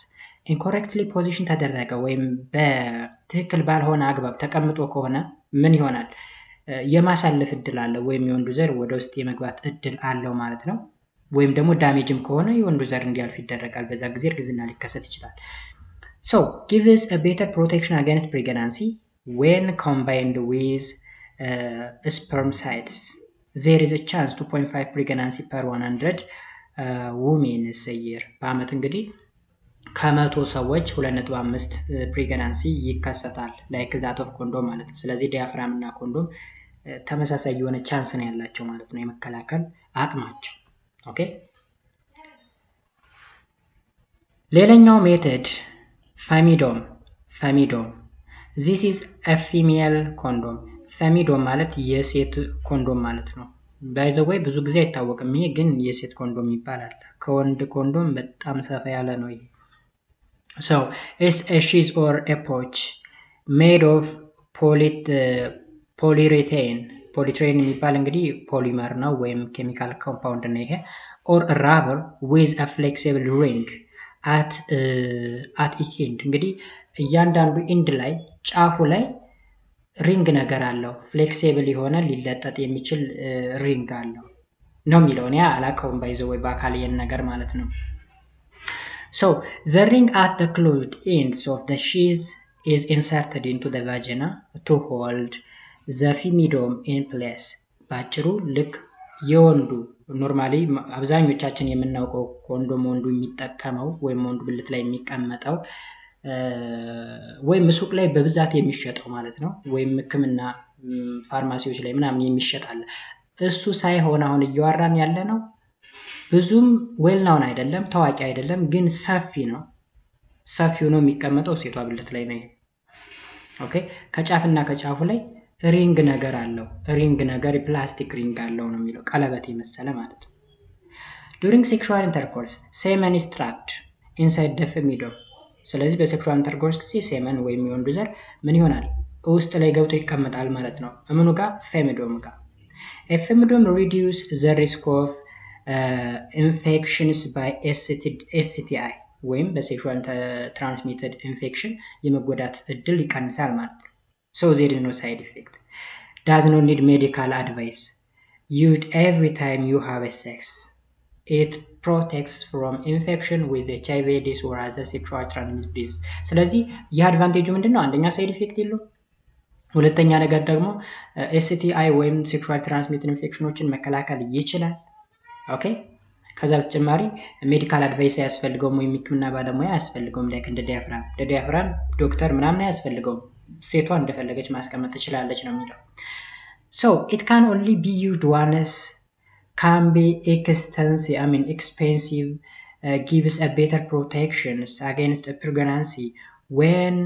ኢንኮሬክትሊ ፖዚሽን ተደረገ ወይም በትክክል ባልሆነ አግባብ ተቀምጦ ከሆነ ምን ይሆናል? የማሳለፍ እድል አለው፣ ወይም የወንዱ ዘር ወደ ውስጥ የመግባት እድል አለው ማለት ነው። ወይም ደግሞ ዳሜጅም ከሆነ የወንዱ ዘር እንዲያልፍ ይደረጋል። በዛ ጊዜ እርግዝና ሊከሰት ይችላል። so gives a better protection against pregnancy when combined with spermicides there is a chance 2.5 pregnancy per 100 women a year በአመት እንግዲህ ከመቶ ሰዎች 2.5 ፕሬግናንሲ ይከሰታል፣ ላይክ ዛት ኦፍ ኮንዶም ማለት ነው። ስለዚህ ዲያፍራም እና ኮንዶም ተመሳሳይ የሆነ ቻንስ ነው ያላቸው ማለት ነው፣ የመከላከል አቅማቸው። ኦኬ ሌላኛው ሜተድ ፌሚዶም this is a female condom። ፌሚዶም ማለት የሴት ኮንዶም ማለት ነው። ባይ ዘ ወይ ብዙ ጊዜ አይታወቅም፣ ይሄ ግን የሴት ኮንዶም ይባላል። ከወንድ ኮንዶም በጣም ሰፋ ያለ ነው ይሄ። so it's a sheath or a pouch made of polyurethane የሚባል እንግዲህ ፖሊመር ነው ወይም ኬሚካል ኮምፓውንድ ነው ይሄ። or a rubber with a flexible ring at each end እንግዲህ እያንዳንዱ ኢንድ ላይ ጫፉ ላይ ሪንግ ነገር አለው፣ ፍሌክሲብል የሆነ ሊለጠጥ የሚችል ሪንግ አለው ነው የሚለው። እኔ አላውቀውም ባይ ዘ ወይ በአካል ይሄን ነገር ማለት ነው። so the ring at the closed ends of the sheath is inserted into the vagina to hold the femidom in place። ባጭሩ ልክ የወንዱ ኖርማሊ አብዛኞቻችን የምናውቀው ኮንዶም ወንዱ የሚጠቀመው ወይም ወንዱ ብልት ላይ የሚቀመጠው ወይም ሱቅ ላይ በብዛት የሚሸጠው ማለት ነው፣ ወይም ህክምና ፋርማሲዎች ላይ ምናምን የሚሸጣል። እሱ ሳይሆን አሁን እያወራን ያለ ነው ብዙም ዌል ናውን አይደለም፣ ታዋቂ አይደለም፣ ግን ሰፊ ነው። ሰፊው ነው የሚቀመጠው ሴቷ ብልት ላይ ነው። ኦኬ ከጫፍና ከጫፉ ላይ ሪንግ ነገር አለው። ሪንግ ነገር ፕላስቲክ ሪንግ አለው ነው የሚለው፣ ቀለበት የመሰለ ማለት ነው። during sexual intercourse semen is trapped inside the femidom። ስለዚህ በሴክሹዋል ኢንተርኮርስ ጊዜ ሴመን ወይም የወንዱ ዘር ምን ይሆናል? ውስጥ ላይ ገብቶ ይቀመጣል ማለት ነው። ምኑ ጋር? ፌሚዶም ጋር። a femidom reduce the risk of infections by STI ወይም በሴክሹዋል ትራንስሚትድ ኢንፌክሽን የመጎዳት እድል ይቀንሳል ማለት ነው። so there is no side effect does not need medical advice used every time you have a sex it protects from infection with HIV AIDS or other sexual transmitted disease። ስለዚህ የአድቫንቴጁ ምንድነው? አንደኛ ሳይድ ኢፌክት የለውም፣ ሁለተኛ ነገር ደግሞ STI ወይም ሴክሹዋል ትራንስሚትድ ኢንፌክሽኖችን መከላከል ይችላል። ኦኬ ከዛ በተጨማሪ ሜዲካል አድቫይስ አያስፈልገውም ወይም ህክምና ባለሙያ አያስፈልገውም። ላይክ እንደ ዲያፍራም ዶክተር ምናምን አያስፈልገውም፣ ሴቷ እንደፈለገች ማስቀመጥ ትችላለች ነው የሚለው። so it can only be used once can be expensive gives a better protections against a pregnancy when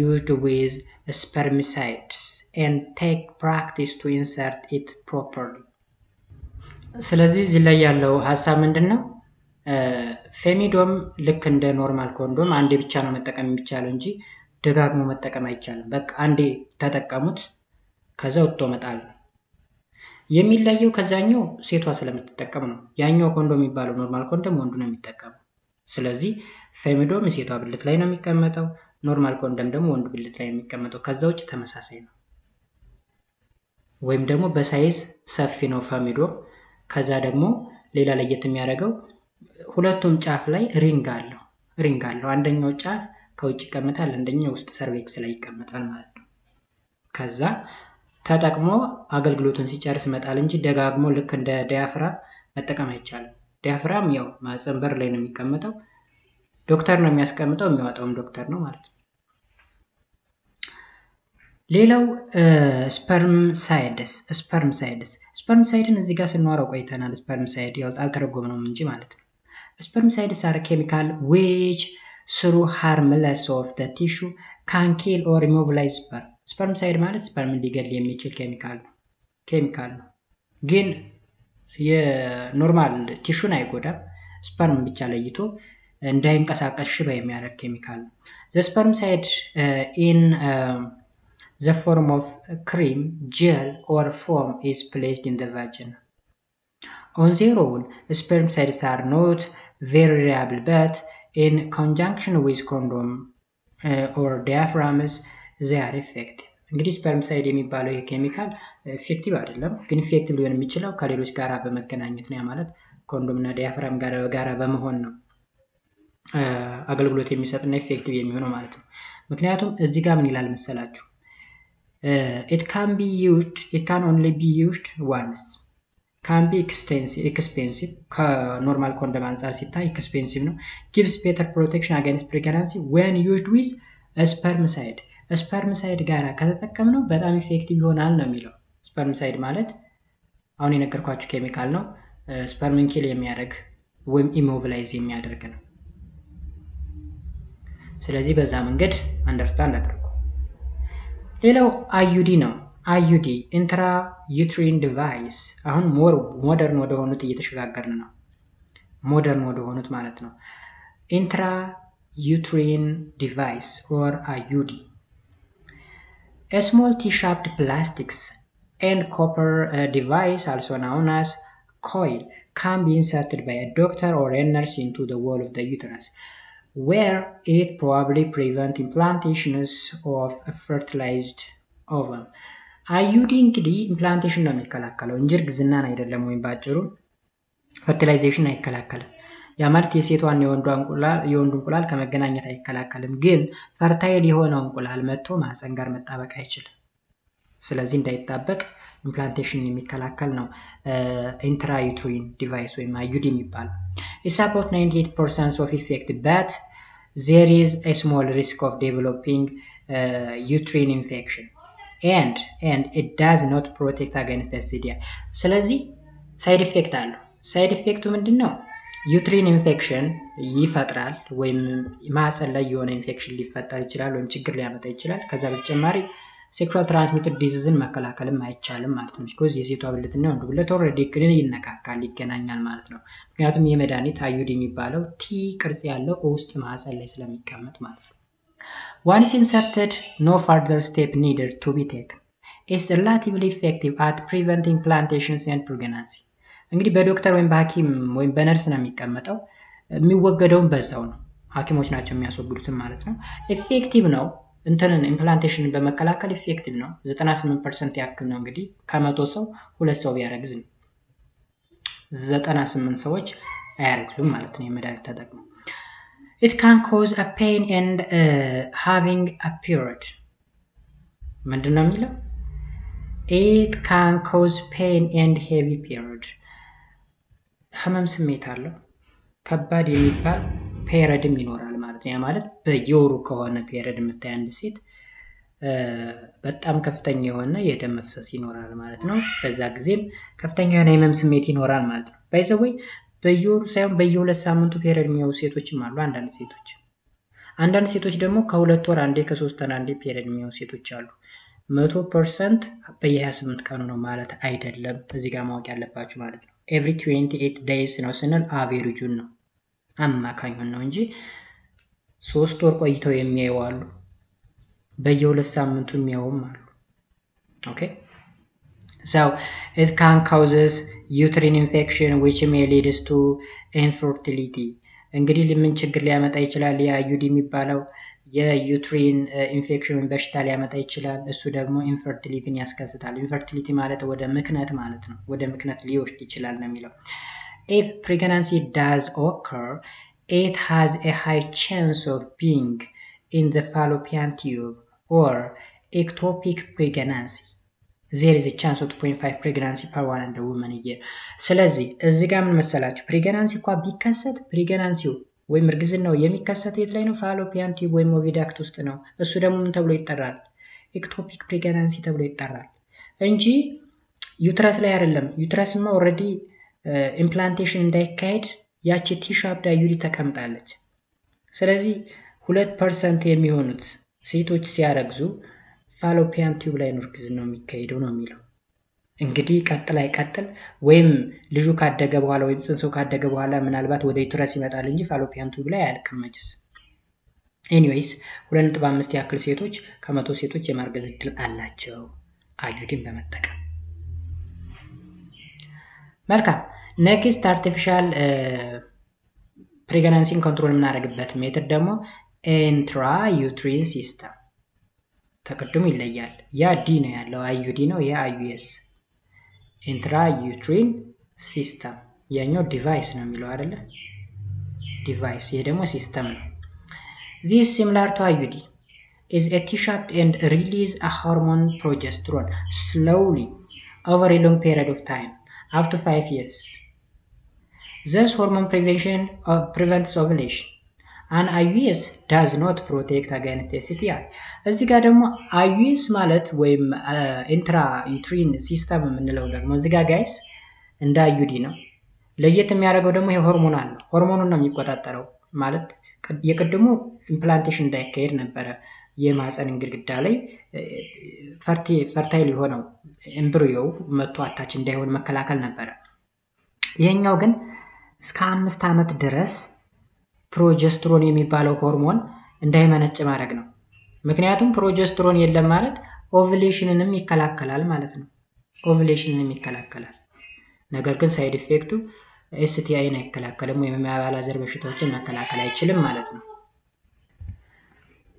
used with spermicides and take practice to insert it properly። ስለዚህ እዚህ ላይ ያለው ሐሳብ ምንድነው? ፌሚዶም ልክ እንደ ኖርማል ኮንዶም አንዴ ብቻ ነው መጠቀም የሚቻለው እንጂ ደጋግሞ መጠቀም አይቻልም። በቃ አንዴ ተጠቀሙት ከዛ ወጥቶ መጣል ነው። የሚለየው ከዛኛው ሴቷ ስለምትጠቀም ነው። ያኛው ኮንዶም የሚባለው ኖርማል ኮንዶም ወንዱ ነው የሚጠቀመው። ስለዚህ ፌሚዶም ሴቷ ብልት ላይ ነው የሚቀመጠው፣ ኖርማል ኮንዶም ደግሞ ወንዱ ብልት ላይ ነው የሚቀመጠው። ከዛ ውጭ ተመሳሳይ ነው። ወይም ደግሞ በሳይዝ ሰፊ ነው ፌሚዶም። ከዛ ደግሞ ሌላ ለየት የሚያደርገው ሁለቱም ጫፍ ላይ ሪንግ አለው። አንደኛው ጫፍ ከውጭ ይቀመጣል፣ አንደኛው ውስጥ ሰርቬክስ ላይ ይቀመጣል ማለት ነው። ከዛ ተጠቅሞ አገልግሎቱን ሲጨርስ መጣል እንጂ ደጋግሞ ልክ እንደ ዲያፍራም መጠቀም አይቻልም። ዲያፍራም ያው ማህፀን በር ላይ ነው የሚቀመጠው፣ ዶክተር ነው የሚያስቀምጠው፣ የሚያወጣውም ዶክተር ነው ማለት ነው። ሌላው ስፐርምሳይድን እዚህ ጋር ስናወራው ቆይተናል። ስፐርምሳይድ ያው አልተረጎምነውም እንጂ ማለት ነው። ስፐርምሳይድስ አር ኬሚካል ዊች ስሩ ሃርምለስ ኦፍ ዘ ቲሹ ካን ኪል ኦር ኢሞቢላይዝ ስፐርም። ስፐርምሳይድ ማለት ስፐርምን ሊገል የሚችል ኬሚካል ነው። ግን የኖርማል ቲሹን አይጎዳም። ስፐርም ብቻ ለይቶ እንዳይንቀሳቀስ ሽባ የሚያደርግ ኬሚካል ነው። ዘ ስፐርምሳይድ ኢን the form of cream, gel or foam is placed in the vagina. On their own, spermicides are not very reliable, but in conjunction with condom or diaphragms, they are effective. እንግዲህ ስፐርምሳይድ የሚባለው የኬሚካል ኢፌክቲቭ አይደለም፣ ግን ኢፌክቲቭ ሊሆን የሚችለው ከሌሎች ጋር በመገናኘት ነው። ማለት ኮንዶም እና ዲያፍራም ጋር በመሆን ነው አገልግሎት የሚሰጥና ኢፌክቲቭ የሚሆነው ማለት ነው። ምክንያቱም እዚህ ጋር ምን ይላል መሰላችሁ? It can only be used once. Can be expensive. ከኖርማል ኮንዶም አንጻር ሲታይ ኤክስፔንሲቭ ነው። Gives better protection against pregnancy when used with spermicide. ስፐርምሳይድ ጋር ከተጠቀምነው በጣም ኢፌክቲቭ ይሆናል ነው የሚለው። ስፐርምሳይድ ማለት አሁን የነገርኳችሁ ኬሚካል ነው። ስፐርምን ኪል የሚያደርግ ወይም ኢሞቢላይዝ የሚያደርግ ነው። ስለዚህ በዛ መንገድ አንደርስታንድ አድርጉ። ሌላው አዩዲ ነው። አዩዲ ኢንትራ ዩትሪን ዲቫይስ። አሁን ሞደርን ወደ ሆኑት እየተሸጋገርን ነው። ሞደርን ወደ ሆኑት ማለት ነው። ኢንትራ ዩትሪን ዲቫይስ ኦር አዩዲ a small T-shaped plastics and copper device, also known as coil, can be inserted by a doctor or a nurse into the wall of the uterus, where it probably prevents implantations of a fertilized ovum. አዩዲ እንግዲህ ኢምፕላንቴሽን ነው የሚከላከለው እንጂ እርግዝናን አይደለም፣ ወይም ባጭሩ ፈርቲላይዜሽን አይከላከልም። ያ ማለት የሴቷን የወንዱ እንቁላል ከመገናኘት አይከላከልም፣ ግን ፈርታይል የሆነው እንቁላል መጥቶ ማህፀን ጋር መጣበቅ አይችልም። ስለዚህ እንዳይጣበቅ ኢምፕላንቴሽን የሚከላከል ነው ኢንትራዩትሪን ዲቫይስ ወይም አዩዲ የሚባለው። It's about 98% of effect, but there is a small risk of developing uterine infection and it does not protect against STI. ስለዚህ ሳይድ ኢፌክት አለው። ሳይድ ኢፌክቱ ምንድነው? ዩትሪን ኢንፌክሽን ይፈጥራል፣ ወይም ማህፀን ላይ የሆነ ኢንፌክሽን ሊፈጠር ይችላል፣ ወይም ችግር ሊያመጣ ይችላል። ከዛ በተጨማሪ ሴክሹዋል ትራንስሚትድ ዲዚዝን መከላከልም አይቻልም ማለት ነው። ቢኮዝ የሴቷ ብልትና ወንዱ ብልት ኦልሬዲ ይነካካል፣ ይገናኛል ማለት ነው። ምክንያቱም የመድኃኒት አዩዲ የሚባለው ቲ ቅርጽ ያለው ውስጥ ማህፀን ላይ ስለሚቀመጥ ማለት ነው። Once inserted, no further step needed to be taken. It's relatively effective at preventing implantations and pregnancy. እንግዲህ በዶክተር ወይም በሐኪም ወይም በነርስ ነው የሚቀመጠው። የሚወገደውን በዛው ነው፣ ሐኪሞች ናቸው የሚያስወግዱትን ማለት ነው። ኢፌክቲቭ ነው፣ ኢምፕላንቴሽንን በመከላከል ኢፌክቲቭ ነው። 98% ያክል ነው። እንግዲህ ከመቶ ሰው 2 ሰው ቢያረግዝ ነው፣ 98 ሰዎች አያረግዙም ማለት ነው የመድኃኒት ተጠቅመው። It can cause a pain and having a period. ምንድን ነው የሚለው? It can cause pain and heavy period. ህመም ስሜት አለው፣ ከባድ የሚባል ፔሪድም ይኖራል ማለት ነው። ያ ማለት በየወሩ ከሆነ ፔሪድ የምታይ አንድ ሴት በጣም ከፍተኛ የሆነ የደም መፍሰስ ይኖራል ማለት ነው። በዛ ጊዜም ከፍተኛ የሆነ የህመም ስሜት ይኖራል ማለት ነው። ባይዘወይ በየወሩ ሳይሆን በየ2 ሳምንቱ ፔሪድ የሚያዩ ሴቶችም አሉ። አንዳንድ ሴቶች ደግሞ ከ2 ወር አንዴ ከ3 ወር አንዴ ፔሪድ የሚያዩ ሴቶች አሉ። 100% በየ28 ቀኑ ነው ማለት አይደለም። እዚህ ጋር ማወቅ ያለባችሁ ማለት ነው። ኤቭሪ 28 days ነው ስንል አቬሬጁን ነው። አማካኝ ነው እንጂ 3 ወር ቆይተው የሚያዩ አሉ፣ በየ2 ሳምንቱ የሚያዩም አሉ። ኦኬ so it can causes uterine infection which may leads to infertility እንግዲህ ምን ችግር ሊያመጣ ይችላል? የአዩዲ የሚባለው የዩትሪን ኢንፌክሽን በሽታ ሊያመጣ ይችላል። እሱ ደግሞ ኢንፈርቲሊቲን ያስከስታል። ኢንፈርቲሊቲ ማለት ወደ ምክነት ማለት ነው። ወደ ምክነት ሊወስድ ይችላል ነው የሚለው። if pregnancy does occur it has a high chance of being in the fallopian tube or ectopic pregnancy there is a chance of 2.5 pregnancy per 100 women a year ስለዚህ እዚህ ጋር ምን መሰላችሁ ፕሬግናንሲ እንኳን ቢከሰት ፕሬግናንሲው ወይም እርግዝናው የሚከሰተው የት ላይ ነው? ፋሎፒያን ቲዩብ ወይም ኦቪዳክት ውስጥ ነው። እሱ ደግሞ ምን ተብሎ ይጠራል? ኤክቶፒክ ፕሬግናንሲ ተብሎ ይጠራል እንጂ ዩትረስ ላይ አይደለም። ዩትረስማ ኦልሬዲ ኢምፕላንቴሽን እንዳይካሄድ ያቺ ቲሻፕ አዩዲ ተቀምጣለች። ስለዚህ 2% የሚሆኑት ሴቶች ሲያረግዙ ፋሎፒያን ቲዩብ ላይ ነው እርግዝናው የሚካሄደው ነው የሚለው። እንግዲህ ቀጥል ወይም ልጁ ካደገ በኋላ ወይም ጽንሱ ካደገ በኋላ ምናልባት ወደ ዩትረስ ይመጣል እንጂ ፋሎፒያን ቲዩብ ላይ አያልቅም መችስ። ኤኒዌይስ 2.5 ያክል ሴቶች ከ100 ሴቶች የማርገዝ እድል አላቸው አዩዲን በመጠቀም። መልካም ኔክስት አርቲፊሻል ፕሬግናንሲን ኮንትሮል የምናደርግበት ሜትድ ደግሞ ኢንትራ ዩትሪን ሲስተም ተቀድሞ ይለያል። ያ ዲ ነው ያለው አዩዲ ነው ያ አዩኤስ ኢንትራ ዩትሪን ሲስተም ያኛው ዲቫይስ ነው የሚለው አይደለ? ዲቫይስ ይሄ ደግሞ ሲስተም ነው። this similar to IUD is a T-shaped and release a hormone progesterone slowly over a long period of time up to 5 years. This hormone prevents ovulation. An IUS does not protect against STI. እዚህ ጋር ደግሞ IUS ማለት ወይም ኢንትራ ዩትሪን ሲስተም የምንለው ደግሞ እዚህ ጋር ጋይስ እንደ IUD ነው። ለየት የሚያደርገው ደግሞ ይሄ ሆርሞን አለ። ሆርሞኑን ነው የሚቆጣጠረው ማለት የቅድሙ ኢምፕላንቴሽን እንዳይካሄድ ነበረ። የማህፀን ግድግዳ ላይ ፈርታይል የሆነው ኤምብሪዮ መጥቶ አታች እንዳይሆን መከላከል ነበረ። ይሄኛው ግን እስከ 5 ዓመት ድረስ ፕሮጀስትሮን የሚባለው ሆርሞን እንዳይመነጭ ማድረግ ነው። ምክንያቱም ፕሮጀስትሮን የለም ማለት ኦቭሌሽንንም ይከላከላል ማለት ነው። ኦቭሌሽንንም ይከላከላል። ነገር ግን ሳይድ ኢፌክቱ ኤስቲአይን አይከላከልም ወይም የአባላዘር በሽታዎችን መከላከል አይችልም ማለት ነው።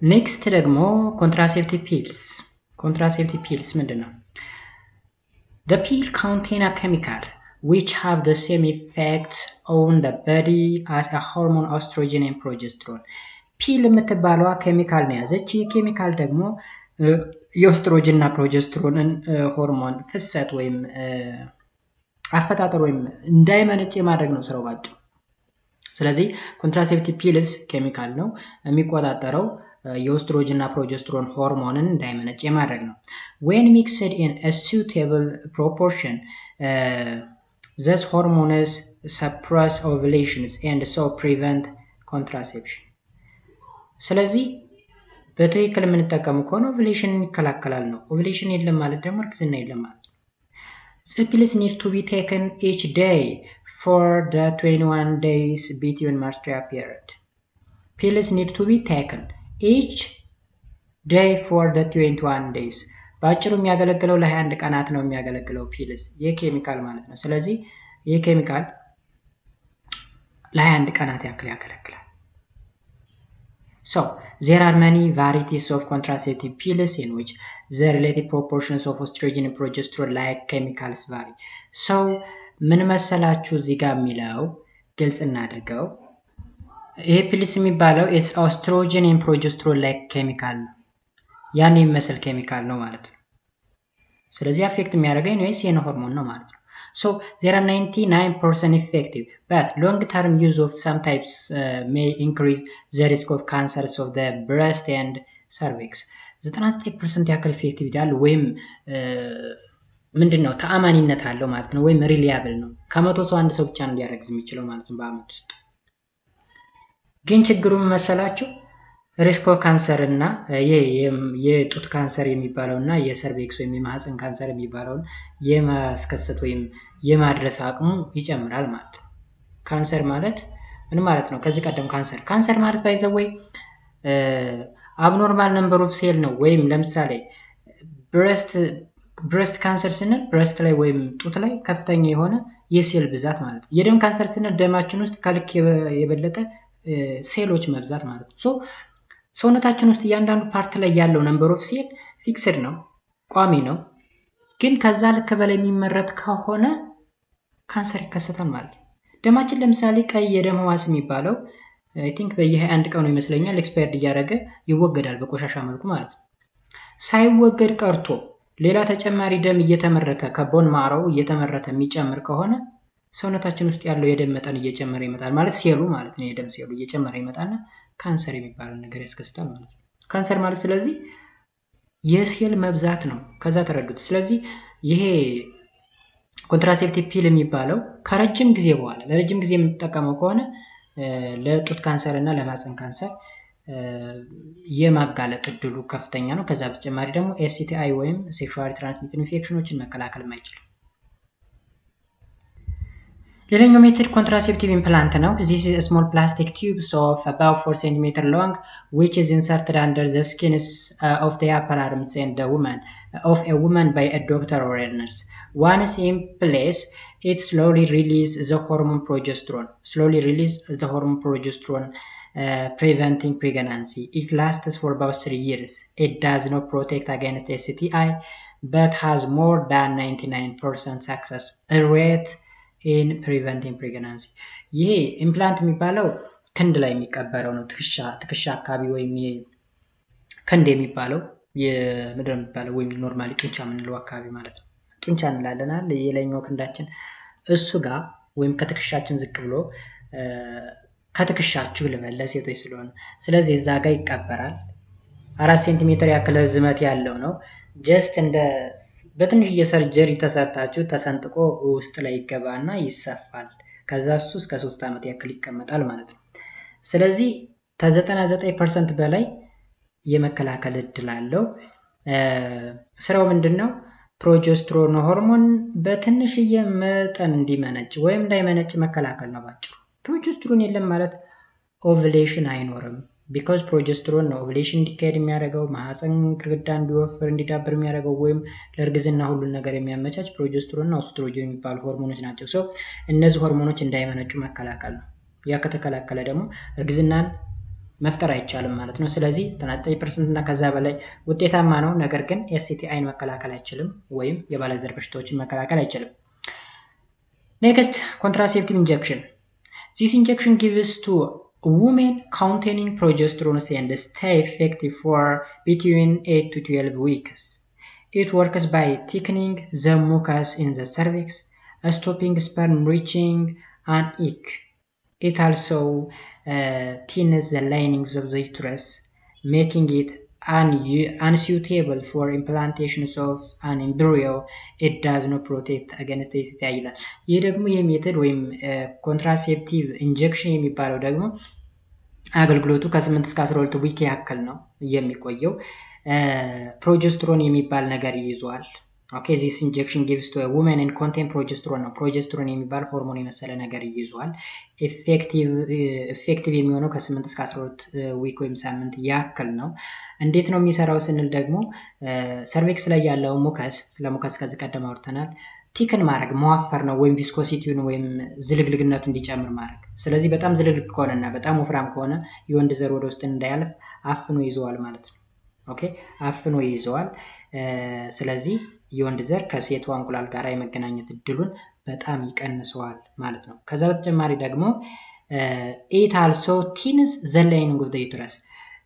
ኔክስት ደግሞ ኮንትራሴፕቲቭ ፒልስ። ኮንትራሴፕቲቭ ፒልስ ምንድነው? The pill contain a chemical which have the same effect on the body as a hormone estrogen and progesterone. ፒል የምትባለዋ ኬሚካል ነው ያዘች። ይህ ኬሚካል ደግሞ የኦስትሮጅን እና ፕሮጀስትሮንን ሆርሞን ፍሰት ወይም አፈጣጠር ወይም እንዳይመነጭ ማድረግ ነው ስራው ባጭሩ። ስለዚህ ኮንትራሴፕቲቭ ፒልስ ኬሚካል ነው የሚቆጣጠረው የኦስትሮጅን እና ፕሮጀስትሮን ሆርሞንን እንዳይመነጭ ማድረግ ነው። when mixed in a suitable proportion these hormones suppress ovulations and so prevent contraception. ስለዚህ በትክክል የምንጠቀመው ከሆነ ኦቭሌሽን ይከላከላል ነው። ኦቭሌሽን የለም ማለት ደግሞ እርግዝና የለም ማለት ነው። The pills need to be taken each day for the 21 days between menstrual period. Pills need to be taken each day for the 21 days. ባጭሩ የሚያገለግለው ለ21 ቀናት ነው የሚያገለግለው ፒልስ የኬሚካል ማለት ነው። ስለዚህ የኬሚካል ለ21 ቀናት ያክል ያገለግላል። So there are many varieties of contraceptive pills in which the relative proportions of estrogen and progesterone like chemicals vary. So ምን መሰላችሁ እዚህ ጋር የሚለው ግልጽ እናድርገው። ይሄ ፒልስ የሚባለው ኤስትሮጅን and progesterone like chemical ነው። ያን የሚመስል ኬሚካል ነው ማለት ነው። ስለዚህ አፌክት የሚያደርገው ነው የሴን ሆርሞን ነው ማለት ነው። So there are 99% effective, but long-term use of some types may increase the risk of cancers of the breast and cervix. 99% ያክል ኢፌክቲቪቲ አለው ወይም ምንድነው ተአማኒነት አለው ማለት ነው። ወይም ሪሊያብል ነው። ከመቶ ሰው አንድ ሰው ብቻ ነው ሊያረግዝ የሚችለው ማለት ነው በአመት ውስጥ። ግን ችግሩ መሰላችሁ ሪስክ ኦፍ ካንሰር እና የጡት ካንሰር የሚባለው እና የሰርቬክስ ወይም የማህፀን ካንሰር የሚባለውን የማስከሰት ወይም የማድረስ አቅሙ ይጨምራል ማለት ነው። ካንሰር ማለት ምን ማለት ነው? ከዚህ ቀደም ካንሰር ማለት ባይዘወይ አብኖርማል ነምበር ኦፍ ሴል ነው። ወይም ለምሳሌ ብረስት ካንሰር ስንል ብረስት ላይ ወይም ጡት ላይ ከፍተኛ የሆነ የሴል ብዛት ማለት ነው። የደም ካንሰር ስንል ደማችን ውስጥ ከልክ የበለጠ ሴሎች መብዛት ማለት ነው። ሰውነታችን ውስጥ እያንዳንዱ ፓርት ላይ ያለው ነምበር ኦፍ ሴል ፊክስድ ነው፣ ቋሚ ነው። ግን ከዛ ልክ በላይ የሚመረት ከሆነ ካንሰር ይከሰታል ማለት ነው። ደማችን ለምሳሌ ቀይ የደም ህዋስ የሚባለው አይ ቲንክ በየ21 ቀኑ ይመስለኛል ኤክስፓየርድ እያደረገ ይወገዳል በቆሻሻ መልኩ ማለት ነው። ሳይወገድ ቀርቶ ሌላ ተጨማሪ ደም እየተመረተ ከቦን ማሮው እየተመረተ የሚጨምር ከሆነ ሰውነታችን ውስጥ ያለው የደም መጠን እየጨመረ ይመጣል ማለት ሴሉ ማለት ነው። የደም ሴሉ እየጨመረ ይመጣና ካንሰር የሚባለው ነገር ያስከስታል ማለት ነው። ካንሰር ማለት ስለዚህ የሴል መብዛት ነው። ከዛ ተረዱት። ስለዚህ ይሄ ኮንትራሴፕቲቭ ፒል የሚባለው ከረጅም ጊዜ በኋላ ለረጅም ጊዜ የምንጠቀመው ከሆነ ለጡት ካንሰር እና ለማህፀን ካንሰር የማጋለጥ እድሉ ከፍተኛ ነው። ከዛ በተጨማሪ ደግሞ ኤስቲአይ ወይም ሴክሹዋሊ ትራንስሚትድ ኢንፌክሽኖችን መከላከል ማይችል። ሌላኛው ሜትድ ኮንትራሴፕቲቭ ኢምፕላንት ነው። This is a small plastic tubes of about 4 cm long which is inserted under the skin of the upper arms and the woman of a woman by a doctor or a nurse. Once in place, it slowly releases the hormone progesterone, preventing pregnancy. It lasts for about 3 years. It does not protect against STI but has more than 99% success rate in preventing pregnancy. ይሄ ኢምፕላንት የሚባለው ክንድ ላይ የሚቀበረው ነው። ትከሻ አካባቢ ወይም ክንድ የሚባለው የምድር የሚባለው ወይም ኖርማሊ ጡንቻ የምንለው አካባቢ ማለት ነው። ጡንቻ እንላለናል የላይኛው ክንዳችን እሱ ጋር ወይም ከትከሻችን ዝቅ ብሎ ከትከሻችሁ ልበል ለሴቶች ስለሆነ ስለዚህ እዛ ጋር ይቀበራል። 4 ሴንቲሜትር ያክል ርዝመት ያለው ነው። ጀስት እንደ በትንሽዬ ሰርጀሪ ተሰርታችሁ ተሰንጥቆ ውስጥ ላይ ይገባና ይሰፋል። ከዛ እሱ እስከ 3 ዓመት ያክል ይቀመጣል ማለት ነው። ስለዚህ ከ99% በላይ የመከላከል እድል አለው። ስራው ምንድነው? ፕሮጀስትሮን ሆርሞን በትንሽዬ መጠን እንዲመነጭ ወይም እንዳይመነጭ መከላከል ነው ባጭሩ። ፕሮጀስትሮን የለም ማለት ኦቭሌሽን አይኖርም። ቢኮዝ ፕሮጀስትሮን ነው ኦቭሌሽን እንዲካሄድ የሚያደርገው፣ ማህፀን ግድግዳ እንዲወፍር እንዲዳብር የሚያደርገው ወይም ለእርግዝና ሁሉን ነገር የሚያመቻች ፕሮጀስትሮን እና ኦስትሮጅን የሚባሉ ሆርሞኖች ናቸው። ሰው እነዚህ ሆርሞኖች እንዳይመነጩ መከላከል ነው። ያ ከተከላከለ ደግሞ እርግዝናን መፍጠር አይቻልም ማለት ነው። ስለዚህ 99% እና ከዛ በላይ ውጤታማ ነው። ነገር ግን ኤስቲአይን መከላከል አይችልም ወይም የባለዘር በሽታዎችን መከላከል አይችልም። ኔክስት ኮንትራሴፕቲቭ ኢንጀክሽን. This injection gives to women containing progesterone and stay effective for between 8 to 12 weeks. It works by thickening the mucus in the cervix, stopping sperm reaching an egg. It also thins the linings of the uterus, making it unsuitable for implantations of an embryo. It does not protect against STI ይላል። ይህ ደግሞ የሜትድ ወይም ኮንትራሴፕቲቭ ኢንጀክሽን የሚባለው ደግሞ አገልግሎቱ ከ8 እስከ 12 ዊክ ያክል ነው የሚቆየው። ፕሮጀስትሮን የሚባል ነገር ይይዟል። ኦኬ this injection gives to a woman and contain progesterone ነው። ፕሮጀስትሮን የሚባል ሆርሞን የመሰለ ነገር ይይዟል። ኢፌክቲቭ የሚሆነው ከ8 እስከ 12 ዊክ ወይም ሳምንት ያክል ነው። እንዴት ነው የሚሰራው ስንል ደግሞ ሰርቪክስ ላይ ያለው ሙከስ ለሙከስ ከዚህ ቀደም አውርተናል። ቲክን ማድረግ መዋፈር ነው ወይም ቪስኮሲቲውን ወይም ዝልግልግነቱ እንዲጨምር ማድረግ። ስለዚህ በጣም ዝልግልግ ከሆነና በጣም ወፍራም ከሆነ የወንድ ዘር ወደ ውስጥ እንዳያልፍ አፍኖ ይዘዋል ማለት ነው። ኦኬ አፍኖ ይዘዋል። ስለዚህ የወንድ ዘር ከሴቷ እንቁላል ጋር የመገናኘት እድሉን በጣም ይቀንሰዋል ማለት ነው። ከዛ በተጨማሪ ደግሞ it also thins the lining of the uterus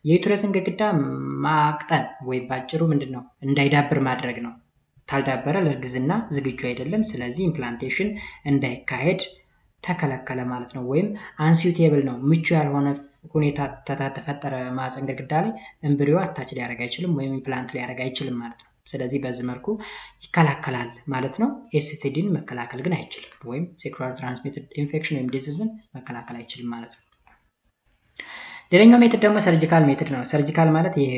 የዩትረስን ግድግዳ ማቅጠን ወይም ባጭሩ ምንድነው እንዳይዳብር ማድረግ ነው። ታልዳበረ ለእርግዝና ዝግጁ አይደለም። ስለዚህ ኢምፕላንቴሽን እንዳይካሄድ ተከለከለ ማለት ነው። ወይም አንሱቴብል ነው። ምቹ ያልሆነ ሁኔታ ተፈጠረ ማህፀን ግድግዳ ላይ ኤምብሪዮ አታች ሊያደርግ አይችልም ወይም ኢምፕላንት ሊያደርግ አይችልም ማለት ነው። ስለዚህ በዚህ መልኩ ይከላከላል ማለት ነው። ኤስቲዲን መከላከል ግን አይችልም ወይም ሴክሹዋል ትራንስሚትድ ኢንፌክሽን ወይም ዲዚዝን መከላከል አይችልም ማለት ነው። ሌላኛው ሜትድ ደግሞ ሰርጂካል ሜትድ ነው። ሰርጂካል ማለት ይሄ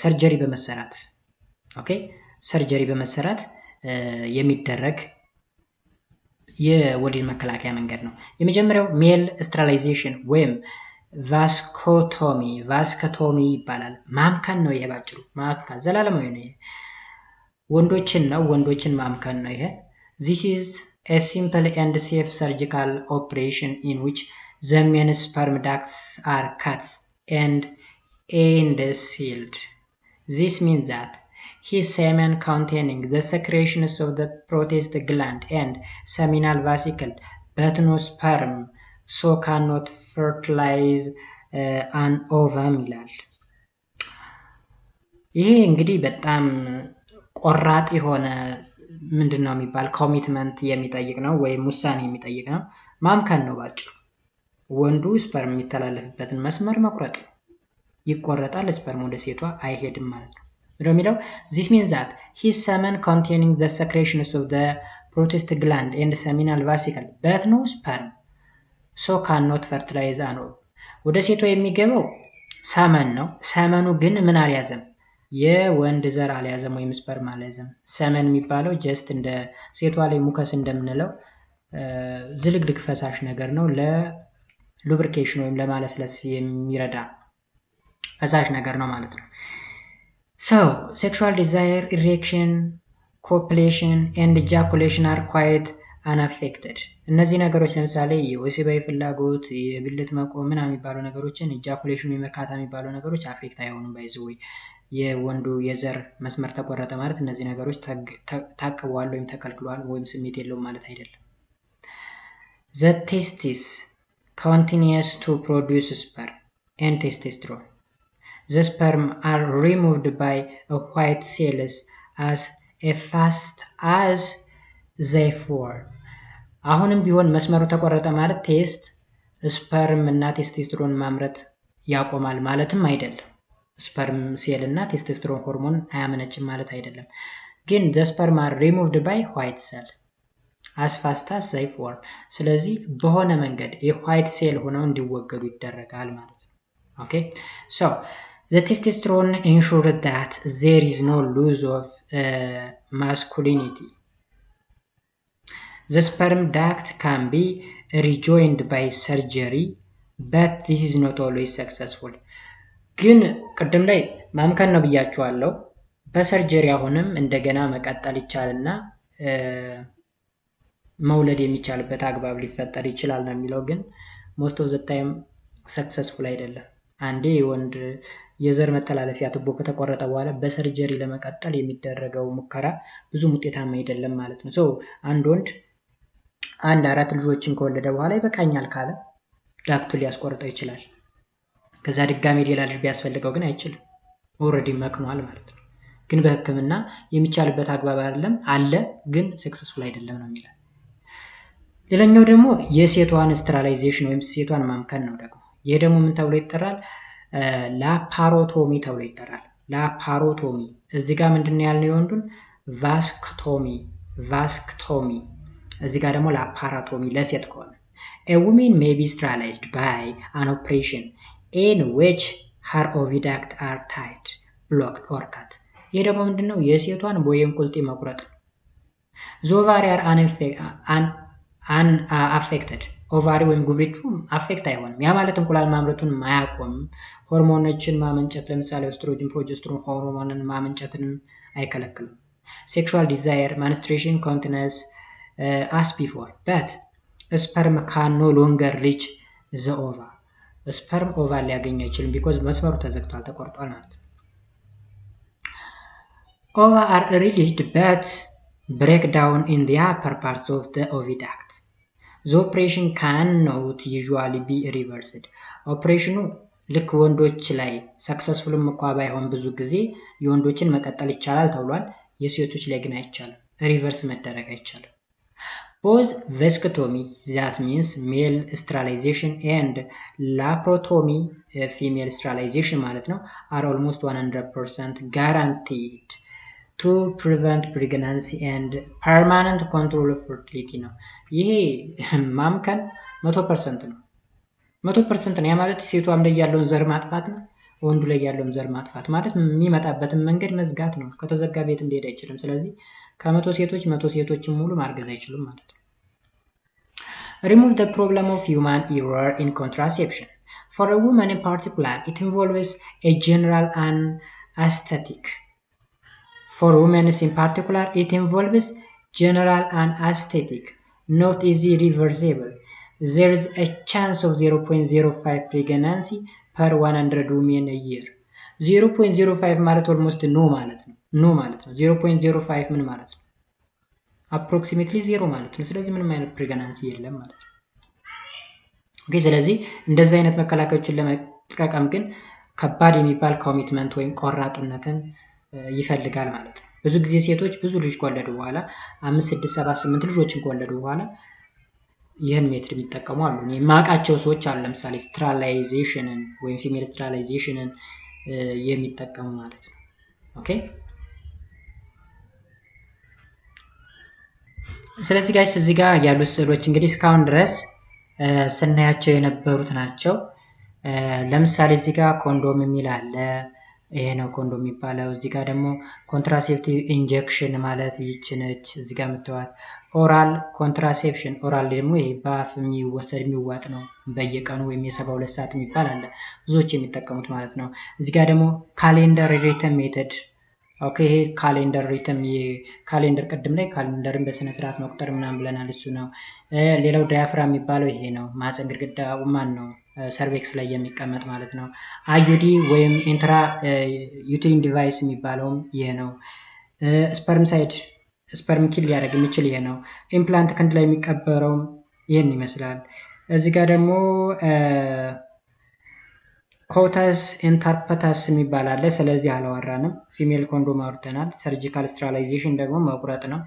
ሰርጀሪ በመሰራት ኦኬ ሰርጀሪ በመሰራት የሚደረግ የወሊድ መከላከያ መንገድ ነው። የመጀመሪያው ሜል ስተራላይዜሽን ወይም ቫስኮቶሚ ይባላል። ማምከን ነው። ይሄ ባጭሩ ማምከን ዘላለማዊ ነው። ይሄ ወንዶችን ማምከን ነው። ይሄ this is a simple and safe surgical operation in which the men's sperm ducts are cut and sealed. This means that his semen containing the secretions of the protest gland and seminal vesicle but no sperm so cannot fertilize an ovum ይላል። ይሄ እንግዲህ በጣም ቆራጥ የሆነ ምንድነው የሚባል ኮሚትመንት የሚጠይቅ ነው ወይም ውሳኔ የሚጠይቅ ነው። ማምከን ነው ባጭሩ። ወንዱ ስፐርም የሚተላለፍበትን መስመር መቁረጥ ነው። ይቆረጣል፣ ስፐርም ወደ ሴቷ አይሄድም ማለት ነው። የሚለው this means that his semen containing the secretions of the protest gland and seminal vesicle but no sperm so cannot fertilize an ovum. ወደ ሴቷ የሚገባው ሰመን ነው። ሰመኑ ግን ምን አልያዘም? የወንድ ዘር አልያዘም ወይም ስፐርም አልያዘም። ሰመን የሚባለው ጀስት እንደ ሴቷ ላይ ሙከስ እንደምንለው ዝልግልግ ፈሳሽ ነገር ነው። ለሉብሪኬሽን ወይም ለማለስለስ የሚረዳ ፈሳሽ ነገር ነው ማለት ነው። So, sexual desire, erection, copulation and ejaculation are quite unaffected. እነዚህ ነገሮች ለምሳሌ የወሲባዊ ፍላጎት፣ የብልት መቆም ምናምን የሚባሉ ነገሮችን ejaculation የመርካታ የሚባሉ ነገሮች አፌክት አይሆኑም። ባይዘው የወንዱ የዘር መስመር ተቆረጠ ማለት እነዚህ ነገሮች ታቅበዋል ወይም ተከልክሏል ወይም ስሜት የለውም ማለት አይደለም። The testis continues to produce sperm and testosterone. The sperm are removed by a white cells as fast as they form. አሁንም ቢሆን መስመሩ ተቆረጠ ማለት ቴስት ስፐርም እና ቴስቶስትሮን ማምረት ያቆማል ማለትም አይደለም። ስፐርም ሴል እና ቴስቶስትሮን ሆርሞን አያመነጭም ማለት አይደለም። ግን the sperm are removed by white cell as fast as they form. ስለዚህ በሆነ መንገድ የዋይት ሴል ሆነው እንዲወገዱ ይደረጋል ማለት ነው። ኦኬ so the testosterone ensures that there is no loss of masculinity. The sperm duct can be rejoined by surgery, but this is not always successful. ግን ቅድም ላይ ማምከን ነው ብያችኋለሁ። በሰርጀሪ አሁንም እንደገና መቀጠል ይቻልና መውለድ የሚቻልበት አግባብ ሊፈጠር ይችላል ነው የሚለው። ግን most of the time successful አይደለም። አንዴ የወንድ የዘር መተላለፊያ ቱቦ ከተቆረጠ በኋላ በሰርጀሪ ለመቀጠል የሚደረገው ሙከራ ብዙም ውጤታማ አይደለም ማለት ነው። አንድ ወንድ 4 ልጆችን ከወለደ በኋላ ይበቃኛል ካለ ዳክቱ ሊያስቆርጠው ይችላል። ከዛ ድጋሜ ሌላ ልጅ ቢያስፈልገው ግን አይችልም። ኦሬዲ መክኗል ማለት ነው። ግን በህክምና የሚቻልበት አግባብ አይደለም አለ፣ ግን ሰክሰስፉል አይደለም ነው የሚለው። ሌላኛው ደግሞ የሴቷን ስተራላይዜሽን ወይም ሴቷን ማምከን ነው ደግሞ። ይሄ ደግሞ ምን ተብሎ ይጠራል? ላፓሮቶሚ ተብሎ ይጠራል። ላፓሮቶሚ እዚህ ጋር ምንድነው ያልነው? የወንዱን ቫስክቶሚ እዚህ ጋር ደግሞ ላፓራቶሚ ለሴት ከሆነ a woman may be sterilized by an operation in which her oviduct are tied, blocked or cut. ይሄ ደግሞ ምንድነው? የሴቷን ቦየን ቁልጤ መቁረጥ። ኦቫሪ are unaffected. ኦቫሪ ወይም ጉብሪቱ አፌክት አይሆንም። ያ ማለት እንቁላል ማምረቱን አያቆምም። ሆርሞኖችን ማመንጨት ለምሳሌ ኦስትሮጅን፣ ፕሮጀስትሮን ሆርሞንን ማመንጨትንም አይከለክልም። ሴክሹዋል ዲዛየር፣ ማንስትሬሽን፣ ኮንቲነስ as before, but sperm can no longer reach the ova. ስፐርም ኦቫ ሊያገኝ አይችልም because መስመሩ ተዘግቷል፣ ተቆርጧል ማለት ነው። ova are released but break down in the upper parts of the oviduct. The operation cannot usually be reversed. ኦፕሬሽኑ ልክ ወንዶች ላይ ሰክሰስፉልም እንኳ ባይሆን ብዙ ጊዜ የወንዶችን መቀጠል ይቻላል ተብሏል። የሴቶች ላይ ግን አይቻልም፣ ሪቨርስ መደረግ አይቻልም። Both vasectomy, that means male sterilization, and laparotomy, female sterilization ማለት ነው, are almost 100% guaranteed to prevent pregnancy and permanent control of fertility ነው። ይሄ ማምከን 100% ነው። 100% ነው። ያ ማለት ሴቷም ላይ ያለውን ዘር ማጥፋት ነው፣ ወንዱ ላይ ያለውን ዘር ማጥፋት ማለት የሚመጣበትን መንገድ መዝጋት ነው። ከተዘጋ ቤት ሊሄድ አይችልም። ስለዚህ ከ100 ሴቶች 100 ሴቶችን ሙሉ ማርገዝ አይችሉም ማለት ነው። Remove the problem of human error in contraception. For a woman in particular, it involves a general anesthetic. For women in particular, it involves general anesthetic, not easy reversible. There is a chance of 0.05 pregnancy per 100 women a year. 0.05 ማለት ኦልሞስት ኖ ማለት ነው። 0.05 ምን ማለት ነው? አፕሮክሲሜትሊ 0 ማለት ነው። ስለዚህ ምንም አይነት ፕሬግናንሲ የለም ማለት ነው። ኦኬ፣ ስለዚህ እንደዚህ አይነት መከላከያዎችን ለመጠቀም ግን ከባድ የሚባል ኮሚትመንት ወይም ቆራጥነትን ይፈልጋል ማለት ነው። ብዙ ጊዜ ሴቶች ብዙ ልጅ ከወለዱ በኋላ 5 6 7 8 ልጆችን ከወለዱ በኋላ ይህን ሜትድ የሚጠቀሙ አሉ። የማውቃቸው ሰዎች አሉ። ለምሳሌ ስትራላይዜሽንን ወይም ፊሜል ስትራላይዜሽንን የሚጠቀሙ ማለት ነው። ኦኬ፣ ስለዚህ ጋይስ እዚህ ጋር ያሉት ስዕሎች እንግዲህ እስካሁን ድረስ ስናያቸው የነበሩት ናቸው። ለምሳሌ እዚህ ጋር ኮንዶም የሚል አለ። ይሄ ነው ኮንዶም የሚባለው። እዚህ ጋር ደግሞ ኮንትራሴፕቲቭ ኢንጀክሽን ማለት ይች ነች። እዚህ ጋር የምትዋት ኦራል ኮንትራሴፕሽን፣ ኦራል ደግሞ ይሄ በአፍ የሚወሰድ የሚዋጥ ነው። በየቀኑ ወይም የ72 ሰዓት የሚባል አለ፣ ብዙዎች የሚጠቀሙት ማለት ነው። እዚህ ጋር ደግሞ ካሌንደር ሪተም ሜተድ። ኦኬ፣ ይሄ ካሌንደር ሪተም፣ ካሌንደር ቅድም ላይ ካሌንደርን በስነ ስርዓት መቁጠር ምናምን ብለናል፣ እሱ ነው። ሌላው ዳያፍራም የሚባለው ይሄ ነው። ማህፀን ግድግዳ ማን ነው ሰርቬክስ ላይ የሚቀመጥ ማለት ነው። አዩዲ ወይም ኢንትራ ዩትሪን ዲቫይስ የሚባለውም ይሄ ነው። ስፐርምሳይድ ስፐርም ኪል ሊያደርግ የሚችል ይሄ ነው። ኢምፕላንት ክንድ ላይ የሚቀበረውም ይህን ይመስላል። እዚህ ጋር ደግሞ ኮተስ ኢንተርፐተስ የሚባል አለ። ስለዚህ አላወራንም። ፊሜል ኮንዶም አውርተናል። ሰርጂካል ስተራላይዜሽን ደግሞ መቁረጥ ነው።